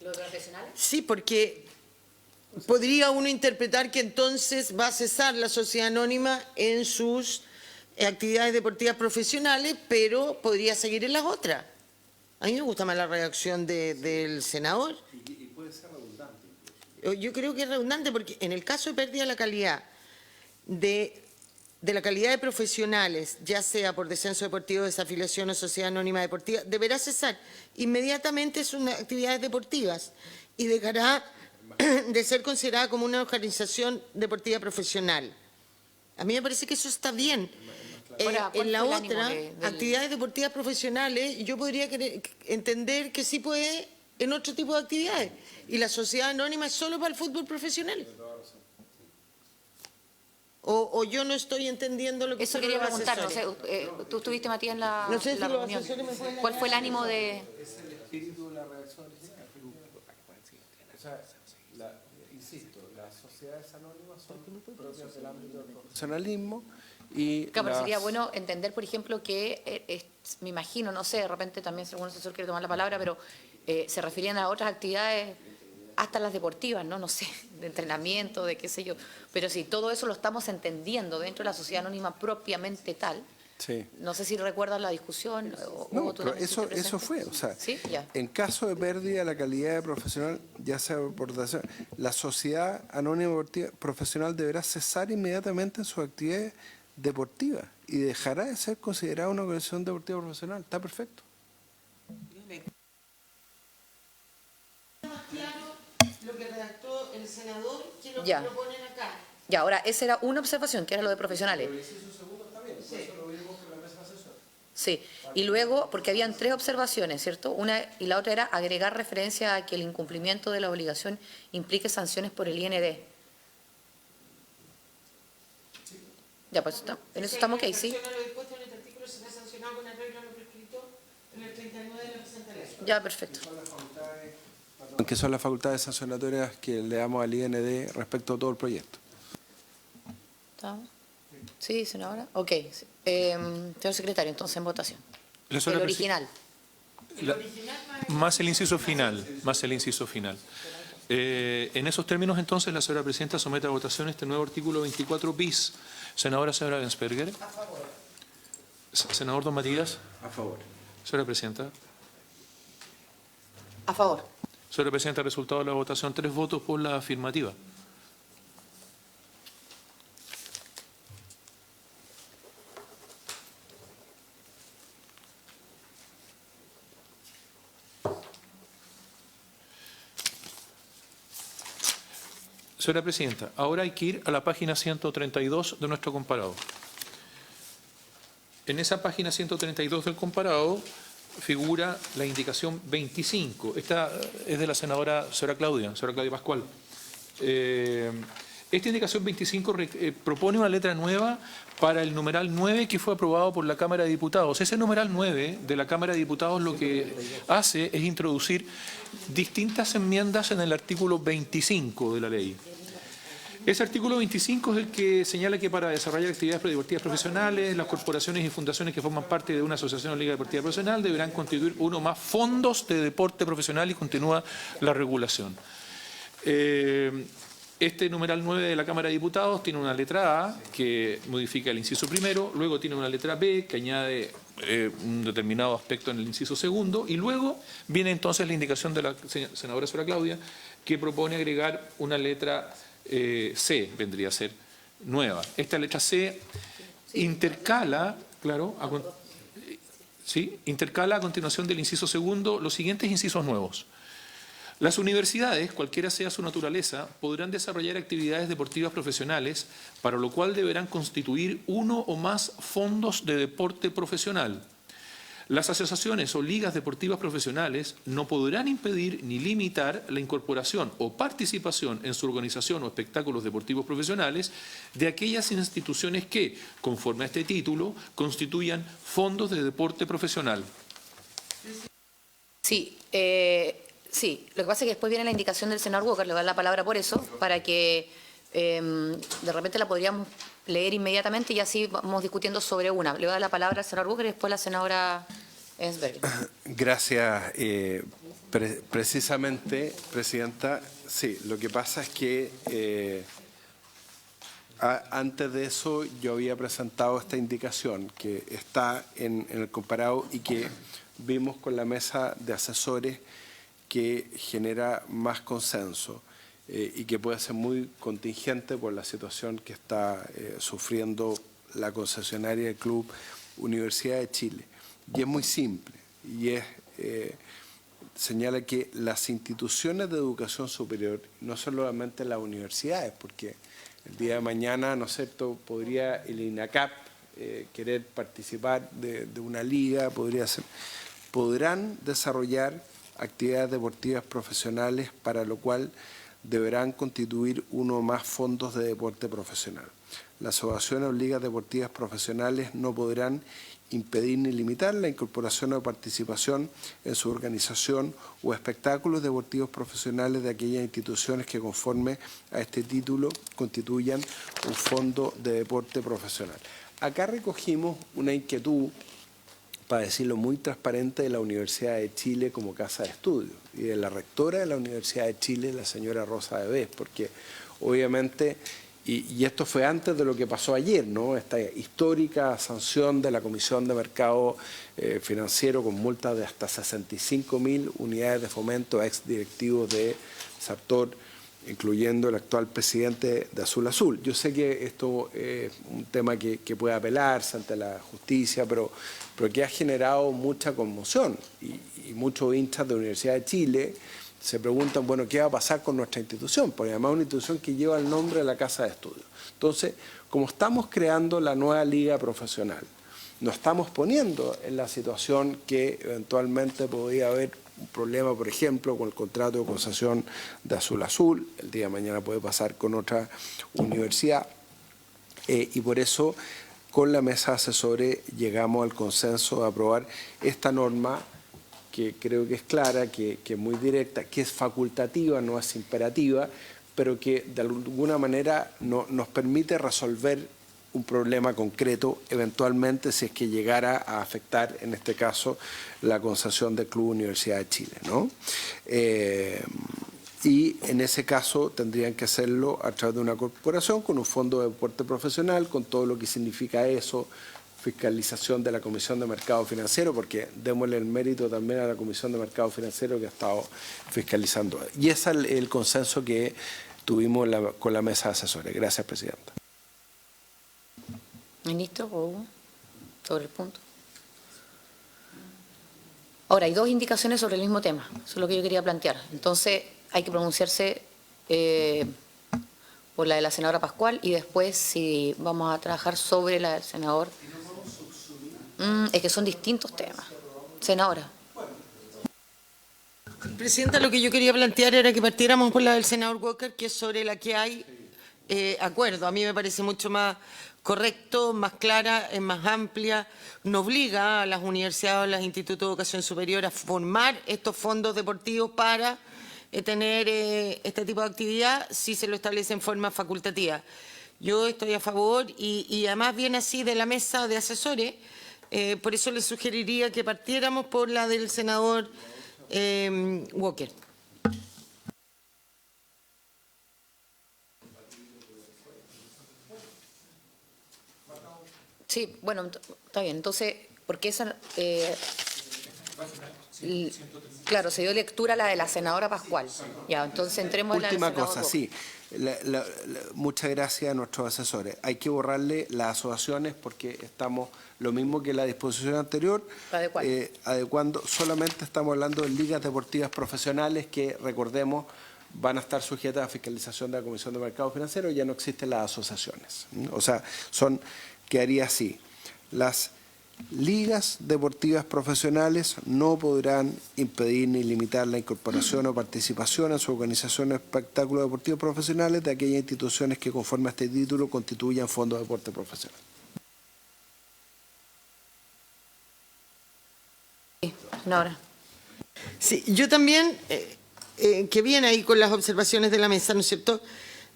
¿Los profesionales? Sí, porque podría uno interpretar que entonces va a cesar la sociedad anónima en sus actividades deportivas profesionales, pero podría seguir en las otras. A mí me gusta más la reacción del senador. Y puede ser redundante. Yo creo que es redundante porque en el caso de pérdida de la calidad de la calidad de profesionales, ya sea por descenso deportivo, desafiliación o sociedad anónima deportiva, deberá cesar inmediatamente sus actividades deportivas y dejará de ser considerada como una organización deportiva profesional. A mí me parece que eso está bien. Ahora, ¿cuál En la fue el ánimo otra, del- actividades deportivas profesionales, yo podría entender que sí puede en otro tipo de actividades. Y la sociedad anónima es solo para el fútbol profesional. O yo no estoy entendiendo lo que Eso hicieron quería los preguntar, no asesores. sé, tú estuviste, Matías, en la, No sé si la los reunión. asesores me pueden ¿Cuál fue el ánimo de...? Es el espíritu de la redacción original. O sea, insisto, las sociedades anónimas son propias del ámbito del profesionalismo y Claro, pero sería las- bueno entender, por ejemplo, que, me imagino, no sé, de repente también si algún asesor quiere tomar la palabra, pero se referían a otras actividades, hasta las deportivas, no sé, de entrenamiento, de qué sé yo. Pero si todo eso lo estamos entendiendo dentro de la sociedad anónima propiamente tal, Sí. no sé si recuerdas la discusión o No, tú pero también eso estuviste fue, presente. o sea, ¿Sí? Ya. en caso de pérdida de la calidad de profesional, ya sea por la sociedad anónima deportiva profesional deberá cesar inmediatamente en sus actividades deportivas y dejará de ser considerada una organización deportiva profesional. Está perfecto. Más claro lo que redactó el senador que lo que Ya. proponen acá. Ya, ahora, esa era una observación, que era lo de profesionales. Sí, y luego, porque habían tres observaciones, ¿cierto? Una y la otra era agregar referencia a que el incumplimiento de la obligación implique sanciones por el IND. Ya, pues en eso estamos ok, ¿sí? Lo dispuesto en este artículo será sancionado con arreglo a lo prescrito en el 39 de la presente ley. Ya, perfecto. Que son las facultades sancionatorias que le damos al IND respecto a todo el proyecto. ¿Estamos? ¿Sí, senadora? Ok. Señor secretario, entonces en votación. La El señora original. Más el inciso final, más el inciso final. En esos términos, entonces, la señora presidenta somete a votación este nuevo artículo 24 bis. Señora Bensberger. A favor. Senador Don Matías. A favor. Señora presidenta. A favor. Señora presidenta, resultado de la votación, 3 votos por la afirmativa. Señora presidenta, ahora hay que ir a la página 132 de nuestro comparado. En esa página 132 del comparado figura la indicación 25. Esta es de la señora Claudia Pascual. Esta indicación 25 propone una letra nueva para el numeral 9 que fue aprobado por la Cámara de Diputados. Ese numeral 9 de la Cámara de Diputados lo que hace es introducir distintas enmiendas en el artículo 25 de la ley. Ese artículo 25 es el que señala que para desarrollar actividades deportivas profesionales, las corporaciones y fundaciones que forman parte de una asociación o liga deportiva profesional deberán constituir uno o más fondos de deporte profesional y continúa la regulación. Este numeral 9 de la Cámara de Diputados tiene una letra A que modifica el inciso primero, luego tiene una letra B que añade un determinado aspecto en el inciso segundo y luego viene entonces la indicación de la senadora Sora Claudia que propone agregar una letra C, vendría a ser nueva. Esta letra C intercala, claro, intercala a continuación del inciso segundo los siguientes incisos nuevos. Las universidades, cualquiera sea su naturaleza, podrán desarrollar actividades deportivas profesionales, para lo cual deberán constituir uno o más fondos de deporte profesional. Las asociaciones o ligas deportivas profesionales no podrán impedir ni limitar la incorporación o participación en su organización o espectáculos deportivos profesionales de aquellas instituciones que, conforme a este título, constituyan fondos de deporte profesional. Sí, sí. Lo que pasa es que después viene la indicación del senador Walker, le voy a dar la palabra por eso, para que de repente la podríamos leer inmediatamente y así vamos discutiendo sobre una. Le voy a dar la palabra al senador Walker y después a la senadora Bensberger. Gracias. Precisamente, Presidenta, sí, lo que pasa es que antes de eso yo había presentado esta indicación que está en el comparado y que vimos con la mesa de asesores que genera más consenso y que puede ser muy contingente por la situación que está sufriendo la concesionaria del Club Universidad de Chile. Y es muy simple, y señala que las instituciones de educación superior, no solamente las universidades, porque el día de mañana, ¿no es cierto?, podría el INACAP querer participar de una liga, podrán desarrollar actividades deportivas profesionales, para lo cual deberán constituir uno o más fondos de deporte profesional. Las asociaciones o ligas deportivas profesionales no podrán impedir ni limitar la incorporación o participación en su organización o espectáculos deportivos profesionales de aquellas instituciones que, conforme a este título, constituyan un fondo de deporte profesional. Acá recogimos una inquietud, para decirlo muy transparente, de la Universidad de Chile como casa de estudio y de la rectora de la Universidad de Chile, la señora Rosa de Bes, porque obviamente, y esto fue antes de lo que pasó ayer, ¿no?, esta histórica sanción de la Comisión de Mercado Financiero con multas de hasta 65.000 unidades de fomento a exdirectivos de Sartor, incluyendo el actual presidente de Azul Azul. Yo sé que esto es un tema que puede apelarse ante la justicia, pero que ha generado mucha conmoción y muchos hinchas de la Universidad de Chile se preguntan, bueno, ¿qué va a pasar con nuestra institución? Porque además es una institución que lleva el nombre de la Casa de Estudios. Entonces, como estamos creando la nueva liga profesional, nos estamos poniendo en la situación que eventualmente podría haber un problema, por ejemplo, con el contrato de concesión de Azul Azul, el día de mañana puede pasar con otra universidad, y por eso con la mesa de asesores llegamos al consenso de aprobar esta norma que creo que es clara, que es muy directa, que es facultativa, no es imperativa, pero que de alguna manera nos permite resolver un problema concreto, eventualmente, si es que llegara a afectar, en este caso, la concesión del Club Universidad de Chile, ¿no? y en ese caso tendrían que hacerlo a través de una corporación con un fondo de deporte profesional, con todo lo que significa eso, fiscalización de la Comisión de Mercado Financiero, porque démosle el mérito también a la Comisión de Mercado Financiero que ha estado fiscalizando. Y ese es el consenso que tuvimos con la mesa de asesores. Gracias, Presidenta. Ministro, sobre el punto. Ahora, hay dos indicaciones sobre el mismo tema. Eso es lo que yo quería plantear. Entonces, hay que pronunciarse por la de la senadora Pascual y después si vamos a trabajar sobre la del senador. Es que son distintos temas. Senadora. Presidenta, lo que yo quería plantear era que partiéramos por la del senador Walker, que es sobre la que hay acuerdo. A mí me parece mucho más correcto, más clara, es más amplia, no obliga a las universidades o a los institutos de educación superior a formar estos fondos deportivos para tener este tipo de actividad si se lo establece en forma facultativa. Yo estoy a favor y además viene así de la mesa de asesores, por eso le sugeriría que partiéramos por la del senador Walker. Sí, bueno, está bien. Entonces, porque esa... claro, se dio lectura a la de la senadora Pascual. Ya, entonces entremos en la del Última senador cosa, Walker. sí. Muchas gracias a nuestros asesores. Hay que borrarle las asociaciones porque estamos, lo mismo que la disposición anterior, adecuando, solamente estamos hablando de ligas deportivas profesionales que, recordemos, van a estar sujetas a fiscalización de la Comisión de Mercado Financiero, ya no existen las asociaciones. O sea, quedaría así. Las ligas deportivas profesionales no podrán impedir ni limitar la incorporación o participación en su organización de espectáculos deportivos profesionales de aquellas instituciones que conforme a este título constituyan fondos de deporte profesional. Sí, senadora. Sí, yo también, que viene ahí con las observaciones de la mesa, ¿no es cierto?,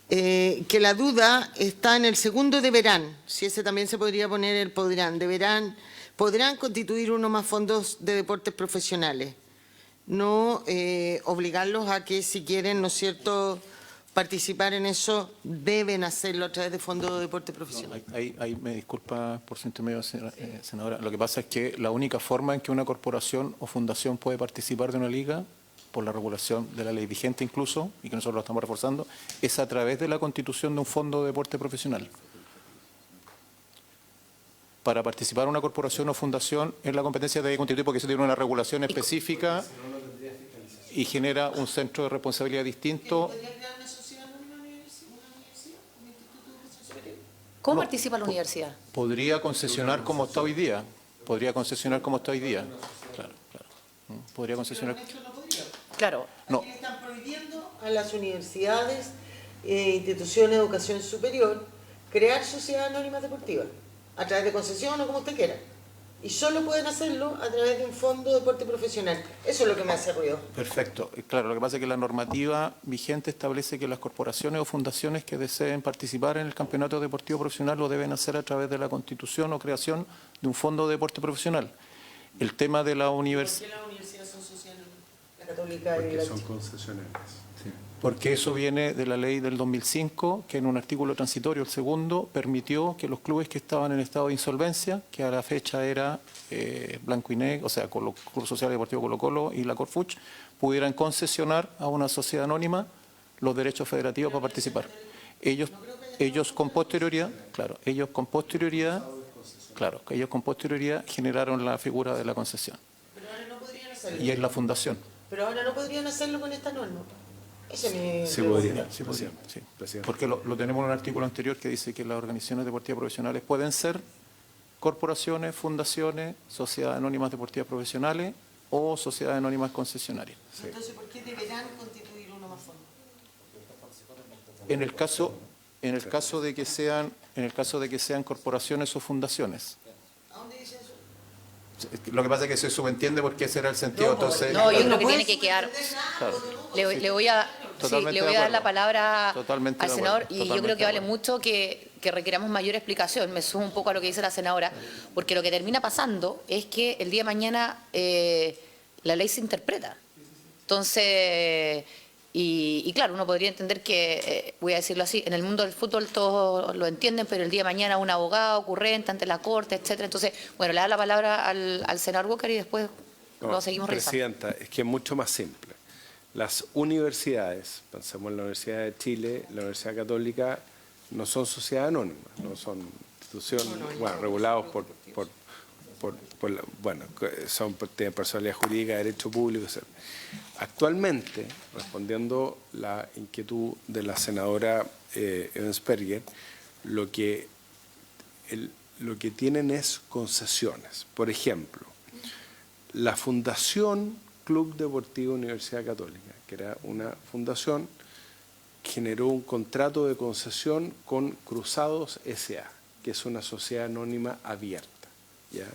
que la duda está en el segundo deberán, si ese también se podría poner el podrán, podrán constituir uno más fondos de deportes profesionales, no obligarlos a que si quieren, ¿no es cierto?, participar en eso, deben hacerlo a través de fondos de deporte profesional. Ahí me disculpa por su intermedio, senadora. Lo que pasa es que la única forma en que una corporación o fundación puede participar de una liga, por la regulación de la ley vigente incluso, y que nosotros lo estamos reforzando, es a través de la constitución de un fondo de deporte profesional. Para participar en una corporación o fundación es la competencia de constituir porque eso tiene una regulación específica y genera un centro de responsabilidad distinto. ¿Cómo participa la universidad? Podría concesionar como está hoy día. Podría concesionar como está hoy día. Claro. Podría concesionar. Claro. No. Están prohibiendo a las universidades e instituciones de educación superior crear sociedades anónimas deportivas a través de concesión o como usted quiera. Y solo pueden hacerlo a través de un fondo de deporte profesional. Eso es lo que me hace ruido. Perfecto. Claro, lo que pasa es que la normativa vigente establece que las corporaciones o fundaciones que deseen participar en el campeonato deportivo profesional lo deben hacer a través de la constitución o creación de un fondo de deporte profesional. El tema de la universidad... ¿Por qué las universidades son sociales? La católica y la son concesionarias. Sí. Porque eso viene de la ley del 2005, que en un artículo transitorio, el segundo, permitió que los clubes que estaban en estado de insolvencia, que a la fecha era Blanco y Negro, o sea, Club Social y Deportivo Colo Colo y la Corfuch, pudieran concesionar a una sociedad anónima los derechos federativos para participar. Ellos con posterioridad generaron la figura de la concesión. Pero ahora no podrían hacerlo. Y es la fundación. Pero ahora no podrían hacerlo con esta norma. Ese es mi Sí, pregunta. podría. Sí. Presidente. Porque lo tenemos en un artículo anterior que dice que las organizaciones deportivas profesionales pueden ser corporaciones, fundaciones, sociedades anónimas deportivas profesionales o sociedades anónimas concesionarias. Sí. Entonces, ¿por qué deberán constituir uno más fondo? En el caso de que sean corporaciones o fundaciones. ¿A dónde dice eso? Lo que pasa es que se subentiende porque ese era el sentido. Entonces, No, yo creo que tiene que quedar... claro. Le voy a Totalmente de dar acuerdo. la palabra Totalmente al de senador acuerdo. y yo Totalmente creo que de vale acuerdo. mucho que requeramos mayor explicación. Me sumo un poco a lo que dice la senadora, porque lo que termina pasando es que el día de mañana la ley se interpreta. Entonces, Y claro, uno podría entender que, voy a decirlo así, en el mundo del fútbol todos lo entienden, pero el día de mañana un abogado ocurrente ante la corte, etcétera. Entonces, bueno, le da la palabra al senador Walker y después lo seguimos revisando. Presidenta, es que es mucho más simple. Las universidades, pensemos en la Universidad de Chile, la Universidad Católica, no son sociedades anónimas, no son instituciones, bueno, regulados tienen personalidad jurídica, derecho público, etc. Actualmente, respondiendo la inquietud de la senadora Ebensperger, lo que tienen es concesiones. Por ejemplo, la Fundación Club Deportivo Universidad Católica, que era una fundación, generó un contrato de concesión con Cruzados S.A., que es una sociedad anónima abierta, ¿ya?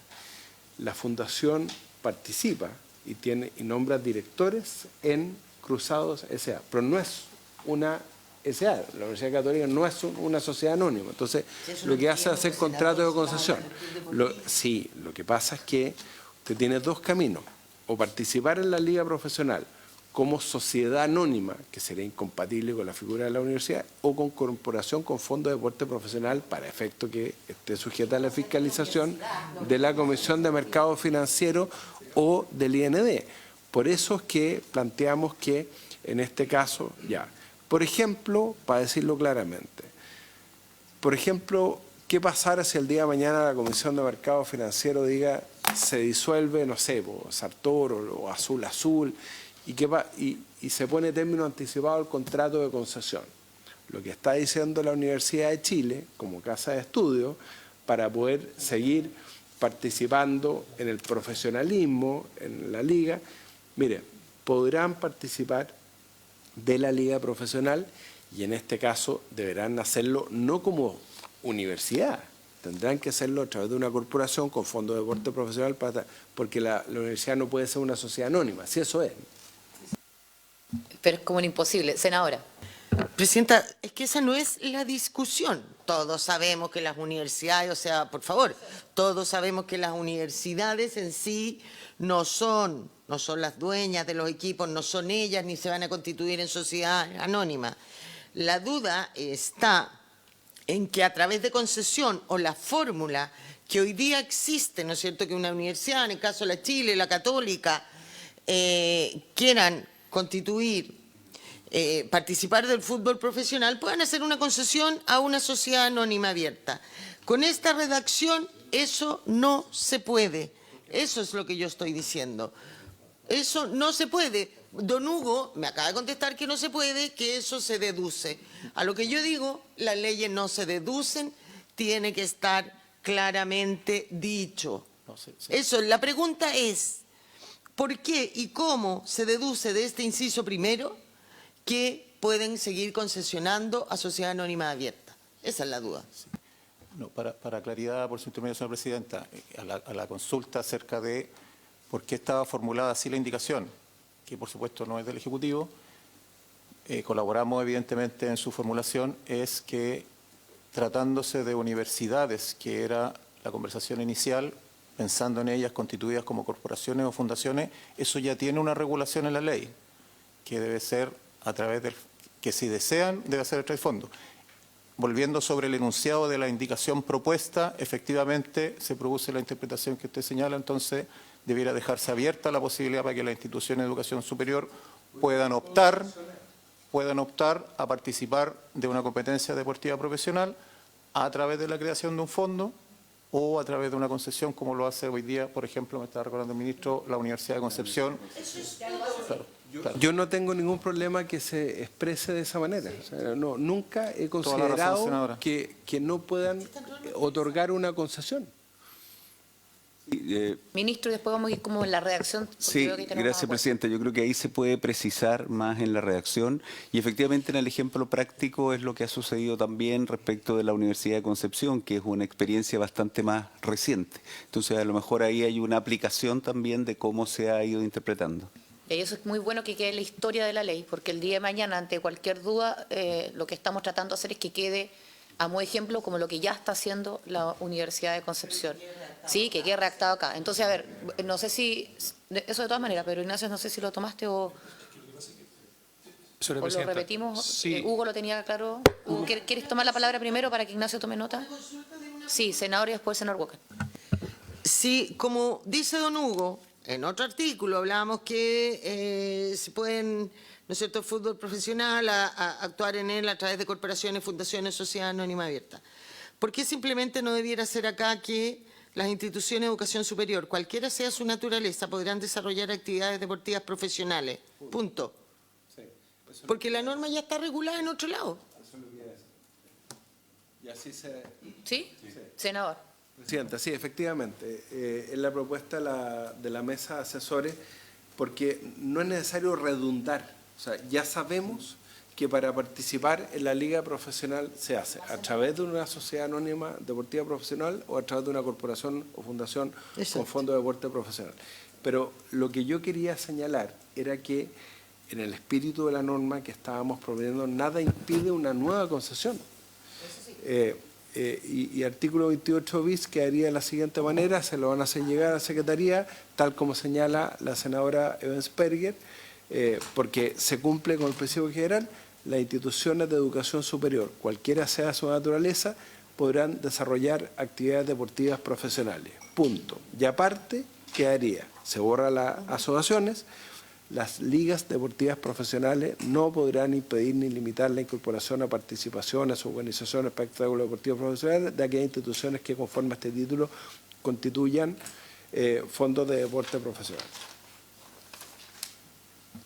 La fundación participa y nombra directores en Cruzados S.A., pero no es una S.A., la Universidad Católica no es una sociedad anónima. Entonces, lo que hace es hacer contrato de concesión. Sí, lo que pasa es que usted tiene dos caminos: o participar en la liga profesional como sociedad anónima, que sería incompatible con la figura de la universidad, o con corporación con fondo de deporte profesional para efecto que esté sujeta a la fiscalización de la Comisión de Mercado Financiero o del IND. Por eso es que planteamos que en este caso, ya, por ejemplo, para decirlo claramente, por ejemplo, ¿qué pasara si el día de mañana la Comisión de Mercado Financiero diga se disuelve, no sé, Sartor o Azul, y se pone término anticipado al contrato de concesión? Lo que está diciendo la Universidad de Chile, como casa de estudio, para poder seguir participando en el profesionalismo, en la liga, mire, podrán participar de la liga profesional y en este caso deberán hacerlo no como universidad, tendrán que hacerlo a través de una corporación con fondo de deporte profesional, porque la universidad no puede ser una sociedad anónima, si eso es. Pero es como un imposible. Senadora. Presidenta, es que esa no es la discusión. Todos sabemos que las universidades, o sea, por favor, todos sabemos que las universidades en sí no son las dueñas de los equipos, no son ellas, ni se van a constituir en sociedad anónima. La duda está en que a través de concesión o la fórmula que hoy día existe, ¿no es cierto?, que una universidad, en el caso de la Chile, la Católica, quieran constituir, participar del fútbol profesional, puedan hacer una concesión a una sociedad anónima abierta. Con esta redacción eso no se puede. Eso es lo que yo estoy diciendo. Eso no se puede. Don Hugo me acaba de contestar que no se puede, que eso se deduce. A lo que yo digo, las leyes no se deducen, tiene que estar claramente dicho. Eso, la pregunta es, ¿por qué y cómo se deduce de este inciso primero que pueden seguir concesionando a sociedad anónima abierta? Esa es la duda. No, para claridad, por su intermedio, señora presidenta, a la consulta acerca de por qué estaba formulada así la indicación, que por supuesto no es del Ejecutivo, colaboramos evidentemente en su formulación, es que tratándose de universidades, que era la conversación inicial, pensando en ellas constituidas como corporaciones o fundaciones, eso ya tiene una regulación en la ley, que debe ser a través del, que si desean, debe ser a través del fondo. Volviendo sobre el enunciado de la indicación propuesta, efectivamente se produce la interpretación que usted señala, entonces debiera dejarse abierta la posibilidad para que las instituciones de educación superior puedan optar a participar de una competencia deportiva profesional a través de la creación de un fondo o a través de una concesión, como lo hace hoy día, por ejemplo, me está recordando el ministro, la Universidad de Concepción. Yo no tengo ningún problema que se exprese de esa manera. O sea, nunca he considerado que no puedan otorgar una concesión. Ministro, después vamos a ir como en la redacción. Sí, gracias, Presidenta. Yo creo que ahí se puede precisar más en la redacción y efectivamente en el ejemplo práctico es lo que ha sucedido también respecto de la Universidad de Concepción, que es una experiencia bastante más reciente. Entonces, a lo mejor ahí hay una aplicación también de cómo se ha ido interpretando. Y eso es muy bueno que quede en la historia de la ley, porque el día de mañana, ante cualquier duda, lo que estamos tratando de hacer es que quede a modo ejemplo como lo que ya está haciendo la Universidad de Concepción. Sí, que quede redactado acá. Entonces, a ver, no sé si, eso de todas maneras, pero Ignacio, no sé si lo tomaste o... Señora ¿O lo Presidenta, repetimos? sí. Hugo lo tenía claro. Hugo, ¿quieres tomar la palabra primero para que Ignacio tome nota? Sí, senador y después senador Walker. Sí, como dice don Hugo, en otro artículo hablábamos que se pueden, ¿no es cierto?, el fútbol profesional a actuar en él a través de corporaciones, fundaciones, sociedad anónima abierta. ¿Por qué simplemente no debiera ser acá que las instituciones de educación superior, cualquiera sea su naturaleza, podrán desarrollar actividades deportivas profesionales? Punto. Porque la norma ya está regulada en otro lado. Y así se... ¿Sí? Senador. Presidenta, sí, efectivamente, es la propuesta de la mesa de asesores, porque no es necesario redundar. O sea, ya sabemos que para participar en la liga profesional se hace a través de una sociedad anónima deportiva profesional o a través de una corporación o fundación con fondo de deporte profesional. Pero lo que yo quería señalar era que en el espíritu de la norma que estábamos proponiendo, nada impide una nueva concesión. Y artículo 28 bis quedaría de la siguiente manera: se lo van a hacer llegar a la Secretaría, tal como señala la senadora Ebensperger, porque se cumple con el principio general: las instituciones de educación superior, cualquiera sea su naturaleza, podrán desarrollar actividades deportivas profesionales. Punto. Y aparte quedaría, se borra las asociaciones, las ligas deportivas profesionales no podrán impedir ni limitar la incorporación a participaciones o organizaciones de espectáculos deportivos profesionales de aquellas instituciones que conforme a este título constituyan fondos de deporte profesional.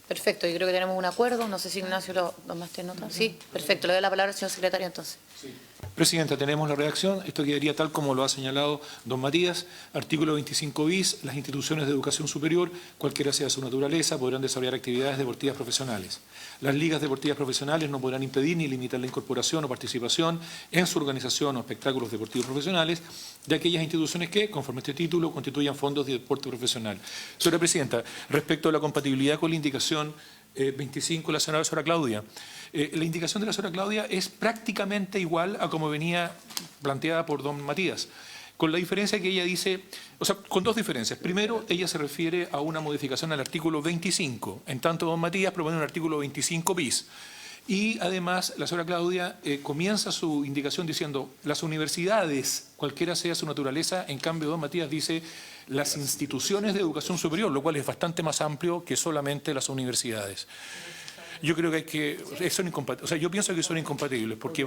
Perfecto, yo creo que tenemos un acuerdo. No sé si Ignacio lo tomaste nota. Sí, perfecto. Le doy la palabra al señor secretario entonces. Presidenta, tenemos la redacción. Esto quedaría tal como lo ha señalado don Matías. Artículo 25 bis. Las instituciones de educación superior, cualquiera sea su naturaleza, podrán desarrollar actividades deportivas profesionales. Las ligas deportivas profesionales no podrán impedir ni limitar la incorporación o participación en su organización o espectáculos deportivos profesionales de aquellas instituciones que, conforme a este título, constituyan fondos de deporte profesional. Señora Presidenta, respecto a la compatibilidad con la indicación 25 de la señora Claudia, la indicación de la señora Claudia es prácticamente igual a como venía planteada por don Matías, con la diferencia que ella dice, o sea, con dos diferencias. Primero, ella se refiere a una modificación al artículo 25, en tanto don Matías propone un artículo 25 bis. Y además, la señora Claudia comienza su indicación diciendo las universidades, cualquiera sea su naturaleza, en cambio don Matías dice las instituciones de educación superior, lo cual es bastante más amplio que solamente las universidades. Yo creo que son incompatibles, o sea, yo pienso que son incompatibles porque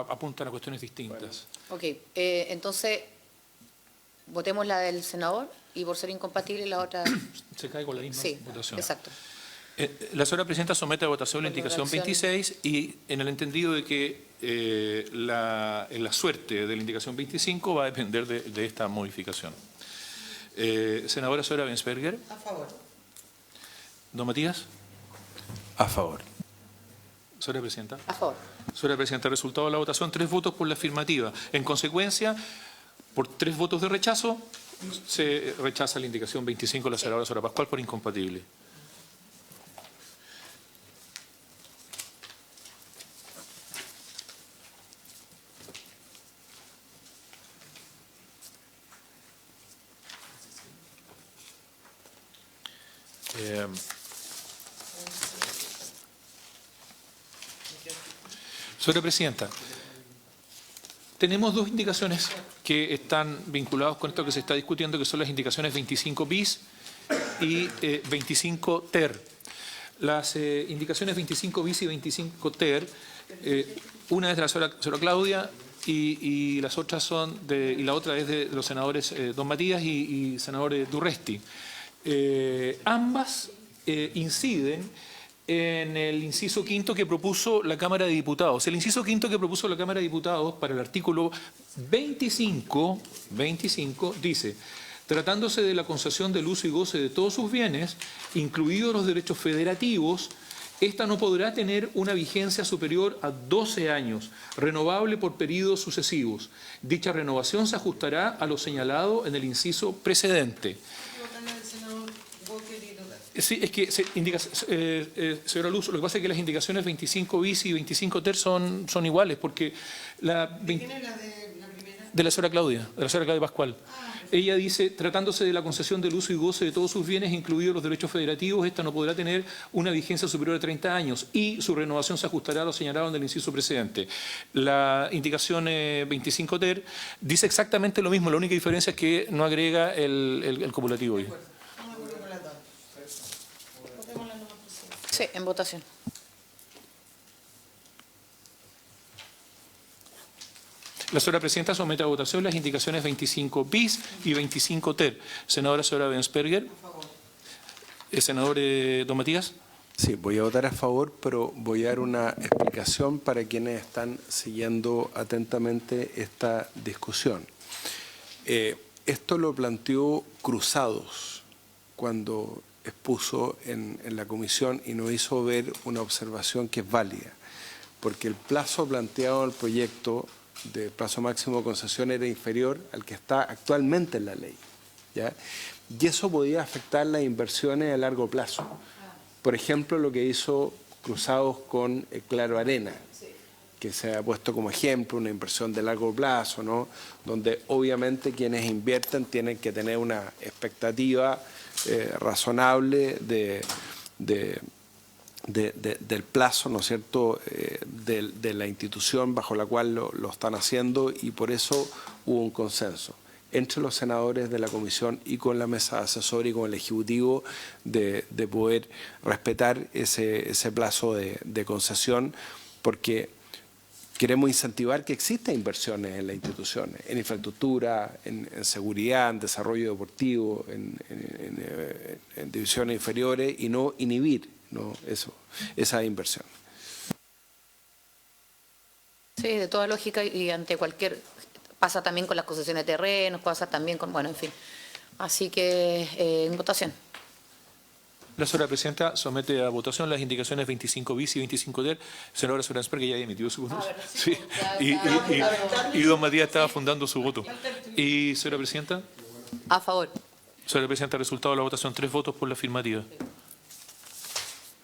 apuntan a cuestiones distintas. Ok, entonces votemos la del senador y por ser incompatible la otra... Se cae con la misma votación. Exacto. La señora Presidenta somete a votación la indicación 26 y en el entendido de que la suerte de la indicación 25 va a depender de esta modificación. Senadora señora Ebensperger. A favor. Don Matías. A favor. Señora Presidenta. A favor. Señora Presidenta, resultado de la votación, 3 votos por la afirmativa. En consecuencia, por 3 votos de rechazo, se rechaza la indicación 25 de la senadora Sora Pascual por incompatible. Señora Presidenta, tenemos 2 indicaciones que están vinculadas con esto que se está discutiendo, que son las indicaciones 25 bis y 25 ter. Las indicaciones 25 bis y 25 ter, una es de la señora Claudia y las otras son y la otra es de los senadores don Matías y senador Durresti. Ambas inciden en el inciso quinto que propuso la Cámara de Diputados. El inciso quinto que propuso la Cámara de Diputados para el artículo 25 dice: tratándose de la concesión del uso y goce de todos sus bienes, incluidos los derechos federativos, esta no podrá tener una vigencia superior a 12 años, renovable por periodos sucesivos. Dicha renovación se ajustará a lo señalado en el inciso precedente. Sí, es que se indica, señora Luz, lo que pasa es que las indicaciones 25 bis y 25 ter son iguales, porque la... ¿Quién es la de la primera? De la señora Claudia Pascual. ella dice, tratándose de la concesión del uso y goce de todos sus bienes, incluidos los derechos federativos, esta no podrá tener una vigencia superior a 30 años y su renovación se ajustará a lo señalado en el inciso precedente. La indicación 25 ter dice exactamente lo mismo, la única diferencia es que no agrega el copulativo. Sí, en votación. La señora presidenta somete a votación las indicaciones 25 bis y 25 ter. Senadora señora Bensperger. Senador don Matías. Sí, voy a votar a favor, pero voy a dar una explicación para quienes están siguiendo atentamente esta discusión. Esto lo planteó Cruzados cuando expuso en la comisión y nos hizo ver una observación que es válida, porque el plazo planteado en el proyecto de plazo máximo de concesión era inferior al que está actualmente en la ley, ¿ya? Y eso podía afectar las inversiones a largo plazo. Por ejemplo, lo que hizo Cruzados con Claro Arena, que se ha puesto como ejemplo una inversión de largo plazo, ¿no? Donde obviamente quienes invierten tienen que tener una expectativa razonable del plazo, ¿no es cierto?, de la institución bajo la cual lo están haciendo, y por eso hubo un consenso entre los senadores de la comisión y con la mesa asesora y con el Ejecutivo de poder respetar ese plazo de concesión, porque queremos incentivar que existan inversiones en las instituciones, en infraestructura, en seguridad, en desarrollo deportivo, en divisiones inferiores, y no inhibir, ¿no?, esa inversión. Sí, de toda lógica y ante cualquier... Pasa también con las concesiones de terrenos, pasa también con... Bueno, en fin. Así que, en votación. La señora presidenta somete a votación las indicaciones 25 bis y 25 ter. Senadora Bensperger, que ya emitió su voto. Sí. Y don Matías estaba fundando su voto. Y, señora presidenta. A favor. Señora presidenta, resultado de la votación, 3 votos por la afirmativa.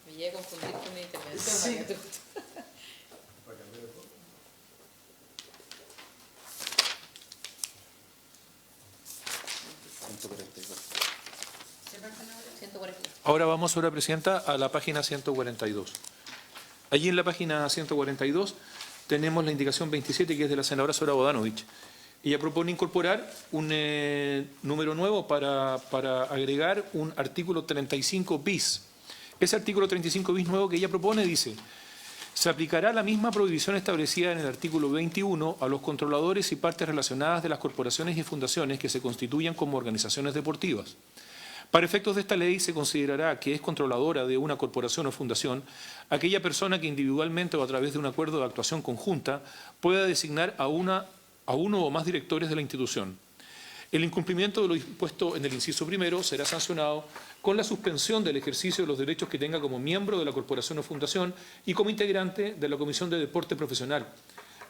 Me llega a confundir con mi intervención. Ahora vamos, señora presidenta, a la página 142. Allí en la página 142 tenemos la indicación 27, que es de la senadora Zoraida Bodanovich. Ella propone incorporar un número nuevo para agregar un artículo 35 bis. Ese artículo 35 bis nuevo que ella propone dice: se aplicará la misma prohibición establecida en el artículo 21 a los controladores y partes relacionadas de las corporaciones y fundaciones que se constituyan como organizaciones deportivas. Para efectos de esta ley se considerará que es controladora de una corporación o fundación aquella persona que individualmente o a través de un acuerdo de actuación conjunta pueda designar a uno o más directores de la institución. El incumplimiento de lo dispuesto en el inciso primero será sancionado con la suspensión del ejercicio de los derechos que tenga como miembro de la corporación o fundación y como integrante de la Comisión de Deporte Profesional,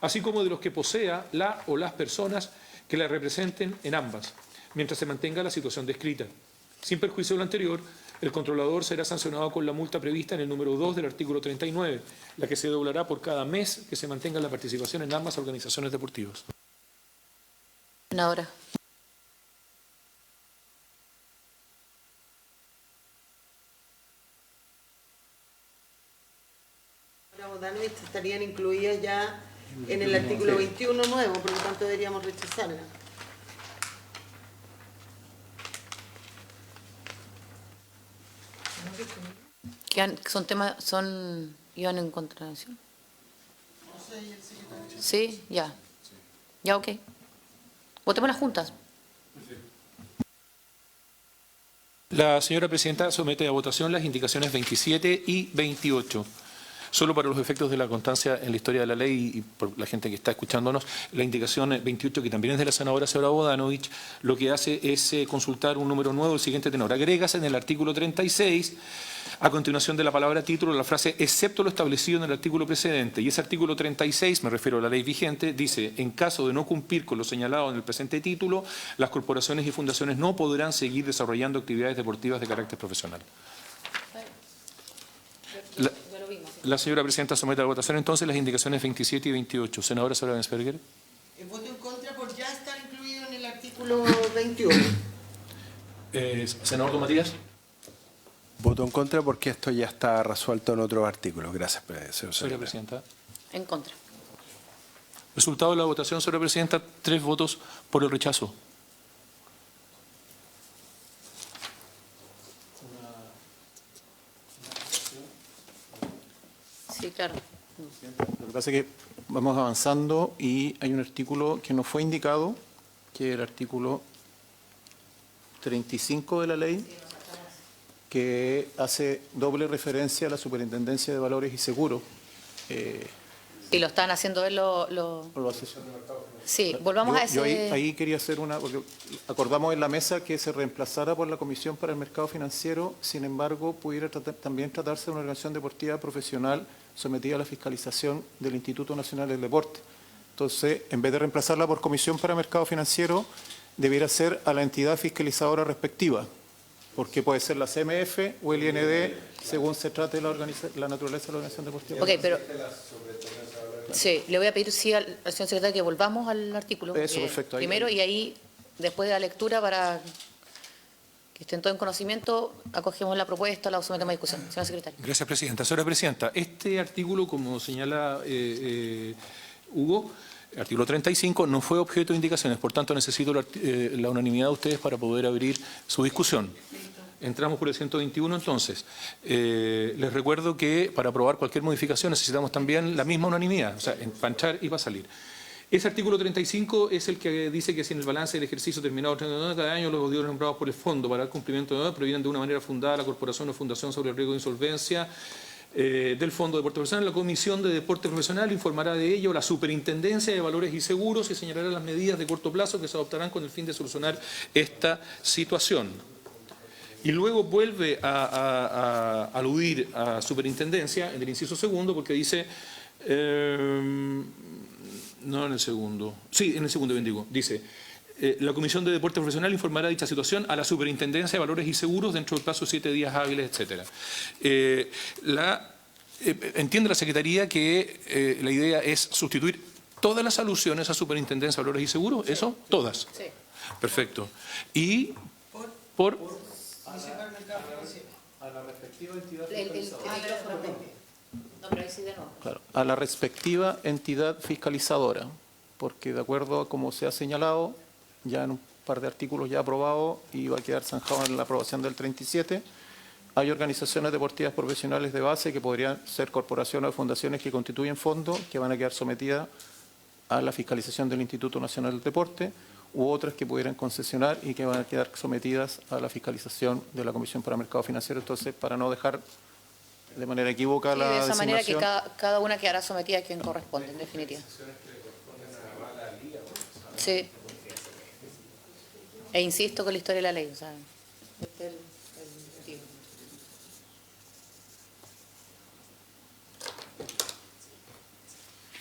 así como de los que posea la o las personas que la representen en ambas, mientras se mantenga la situación descrita. Sin perjuicio de lo anterior, el controlador será sancionado con la multa prevista en el número 2 del artículo 39, la que se doblará por cada mes que se mantenga la participación en ambas organizaciones deportivas. Senadora. Bodanovich estarían incluidas ya en el artículo 21 nuevo, por lo tanto deberíamos rechazarla. Son temas, iban en contradicción. Sí, ya. Ya, ok. Votemos las juntas. La señora presidenta somete a votación las indicaciones 27 y 28. Solo para los efectos de la constancia en la historia de la ley y por la gente que está escuchándonos, la indicación 28, que también es de la senadora Zoraida Bodanovich, lo que hace es consultar un número nuevo, el siguiente tenor. Agregas en el artículo 36, a continuación de la palabra título, la frase excepto lo establecido en el artículo precedente. Y ese artículo 36, me refiero a la ley vigente, dice: en caso de no cumplir con lo señalado en el presente título, las corporaciones y fundaciones no podrán seguir desarrollando actividades deportivas de carácter profesional. La señora presidenta somete a votación entonces las indicaciones 27 y 28. Senadora Zoraida Bensperger. El voto en contra por ya estar incluido en el artículo artículo 21. Senador Don Matías. Voto en contra porque esto ya está resuelto en otros artículos. Gracias, señor Señora secretario. Presidenta. En contra. Resultado de la votación, señora Presidenta, 3 votos por el rechazo. Sí, claro. Lo que pasa es que vamos avanzando y hay un artículo que no fue indicado, que es el artículo 35 de la ley, que hace doble referencia a la Superintendencia de Valores y Seguros. Y lo están haciendo ver Lo hace- Sí, volvamos a ese... Yo ahí quería hacer porque acordamos en la mesa que se reemplazara por la Comisión para el Mercado Financiero, sin embargo, pudiera también tratarse de una organización deportiva profesional sometida a la fiscalización del Instituto Nacional del Deporte. Entonces, en vez de reemplazarla por Comisión para el Mercado Financiero, debiera ser a la entidad fiscalizadora respectiva, porque puede ser la CMF o el IND, según se trate la naturaleza de la organización deportiva. Ok, pero... Sí, le voy a pedir sí al señor secretario que volvamos al artículo. Eso, perfecto. Primero, y ahí, después de la lectura, para que estén todos en conocimiento, acogemos la propuesta, la sometemos a discusión. Señor secretario. Gracias, Presidenta. Señora Presidenta, este artículo, como señala Hugo, artículo 35, no fue objeto de indicaciones, por tanto necesito la unanimidad de ustedes para poder abrir su discusión. Entramos por el 121 entonces. Les recuerdo que para aprobar cualquier modificación necesitamos también la misma unanimidad, o sea, empanchar y va a salir. Ese artículo 35 es el que dice que si en el balance del ejercicio terminado cada año los auditores nombrados por el fondo para el cumplimiento de provienen de una manera fundada la corporación o fundación sobre el riesgo de insolvencia del Fondo de Deporte Profesional, la Comisión de Deporte Profesional informará de ello la Superintendencia de Valores y Seguros y señalará las medidas de corto plazo que se adoptarán con el fin de solucionar esta situación. Y luego vuelve a aludir a superintendencia en el inciso segundo porque dice, no en el segundo, sí, en el segundo bien digo, dice, la Comisión de Deporte Profesional informará dicha situación a la Superintendencia de Valores y Seguros dentro del plazo de 7 días hábiles, etcétera. Entiende la Secretaría que la idea es sustituir todas las alusiones a Superintendencia de Valores y Seguros, ¿eso? Todas. Sí. Perfecto. Y por A la respectiva entidad No, pero ahí sí de nuevo. Claro, a la respectiva entidad fiscalizadora, porque de acuerdo a como se ha señalado, ya en un par de artículos ya aprobados y va a quedar zanjado en la aprobación del 37, hay organizaciones deportivas profesionales de base que podrían ser corporaciones o fundaciones que constituyen fondos que van a quedar sometidas a la fiscalización del Instituto Nacional del Deporte, u otras que pudieran concesionar y que van a quedar sometidas a la fiscalización de la Comisión para Mercado Financiero. Entonces, para no dejar de manera equivocada Sí, la de esa manera que designación, cada una quedará sometida a quien corresponde, en definitiva. Sí. E insisto con la historia de la ley. O sea, este es el motivo.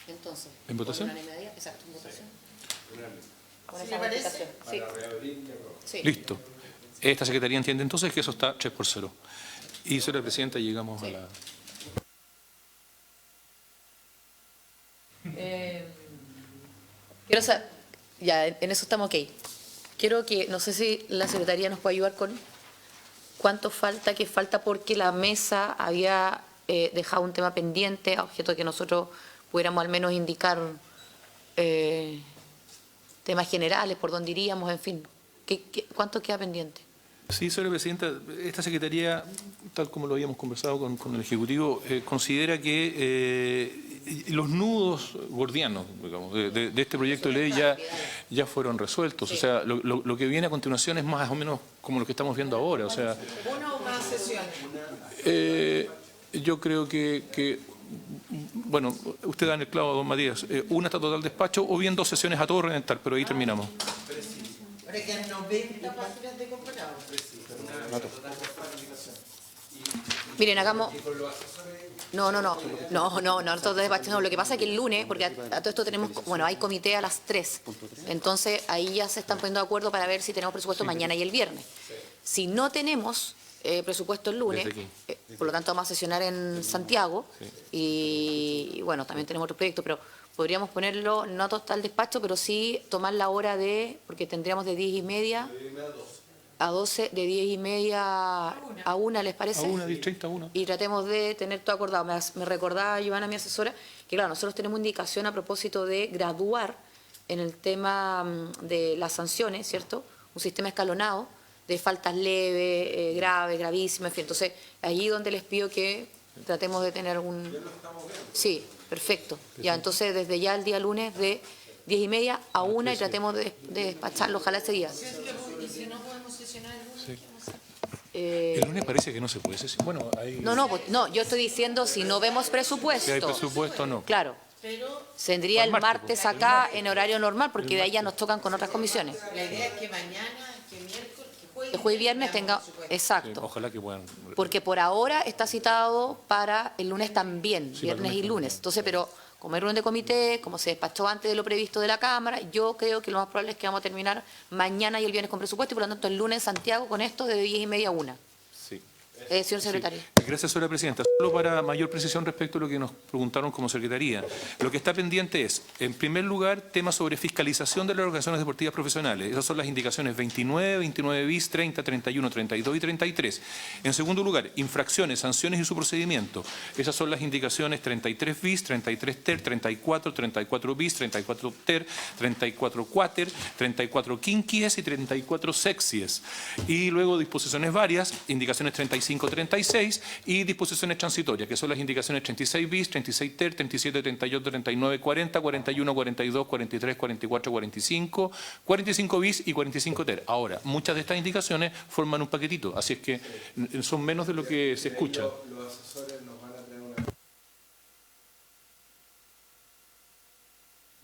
Entonces, ¿En votación? ¿con unanimidad? Exacto, en votación. Con ¿Sí esa le parece? modificación. Sí. Sí. Listo. Esta Secretaría entiende entonces que eso está 3-0. Y, señora Presidenta, llegamos a la... Quiero saber, ya, en eso estamos ok. Quiero que, no sé si la Secretaría nos puede ayudar con cuánto falta, qué falta, porque la mesa había dejado un tema pendiente, a objeto de que nosotros pudiéramos al menos indicar temas generales, por dónde iríamos, en fin. ¿Cuánto queda pendiente? Sí, señora Presidenta, esta Secretaría, tal como lo habíamos conversado con el Ejecutivo, considera que los nudos gordianos, digamos, de este proyecto de ley ya fueron resueltos. O sea, lo que viene a continuación es más o menos como lo que estamos viendo ahora. O sea, ¿Una o más sesiones? yo creo que bueno, usted da en el clavo, don Matías, una está total despacho o bien 2 sesiones a todo reventar, pero ahí terminamos. Ahora quedan 90 páginas de comparado. Miren, hagamos... No, nosotros despachamos. Lo que pasa es que el lunes, porque a todo esto tenemos, bueno, hay comité a las 3. Entonces, ahí ya se están poniendo de acuerdo para ver si tenemos presupuesto mañana y el viernes. Si no tenemos, presupuesto el lunes, Desde aquí. por lo tanto vamos a sesionar en Santiago y bueno, también tenemos otros proyectos, pero podríamos ponerlo no total despacho, pero sí tomar la hora porque tendríamos de 10:30 a 12, de 10:30 a 1, ¿les parece? A 1, 10:30 a 1. Y tratemos de tener todo acordado. Me recordaba, Ivana, mi asesora, que claro, nosotros tenemos indicación a propósito de graduar en el tema de las sanciones, ¿cierto? Un sistema escalonado de faltas leves, graves, gravísimas, en fin. Entonces, allí donde les pido que tratemos de tener un... Sí, perfecto. Ya, entonces, desde ya el día lunes de 10:30 a 1 y tratemos de despacharlo, ojalá ese día. ¿Y si no podemos sesionar el lunes? El lunes parece que no se puede sesionar. Bueno, hay... No, yo estoy diciendo si no vemos presupuesto. Si hay presupuesto, no. Claro. Tendría el martes acá en horario normal, porque de ahí ya nos tocan con otras comisiones. La idea es que mañana, que miércoles, El jueves y viernes tenga... Sí, Exacto. ojalá que puedan. Porque por ahora está citado para el lunes también, Sí, viernes para el y lunes lunes. Entonces, pero como hay reunión de comité, como se despachó antes de lo previsto de la Cámara, yo creo que lo más probable es que vamos a terminar mañana y el viernes con presupuesto y por lo tanto el lunes en Santiago con esto de 10:30 a 1. Sí. Señor secretario. Gracias, señora presidenta. Solo para mayor precisión respecto a lo que nos preguntaron como secretaría. Lo que está pendiente es, en primer lugar, temas sobre fiscalización de las organizaciones deportivas profesionales. Esas son las indicaciones 29, 29 bis, 30, 31, 32 y 33. En segundo lugar, infracciones, sanciones y su procedimiento. Esas son las indicaciones 33 bis, 33 ter, 34, 34 bis, 34 ter, 34 quater, 34 quinquies y 34 sexies. Y luego disposiciones varias, indicaciones 35, 36 y disposiciones transitorias, que son las indicaciones 36 bis, 36 ter, 37, 38, 39, 40, 41, 42, 43, 44, 45, 45 bis y 45 ter. Ahora, muchas de estas indicaciones forman un paquetito, así es que son menos de lo que se escucha. Los asesores nos van a traer una...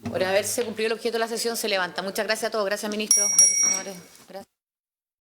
Por haberse cumplido el objeto de la sesión, se levanta. Muchas gracias a todos. Gracias, ministro. Gracias, señores. Gracias.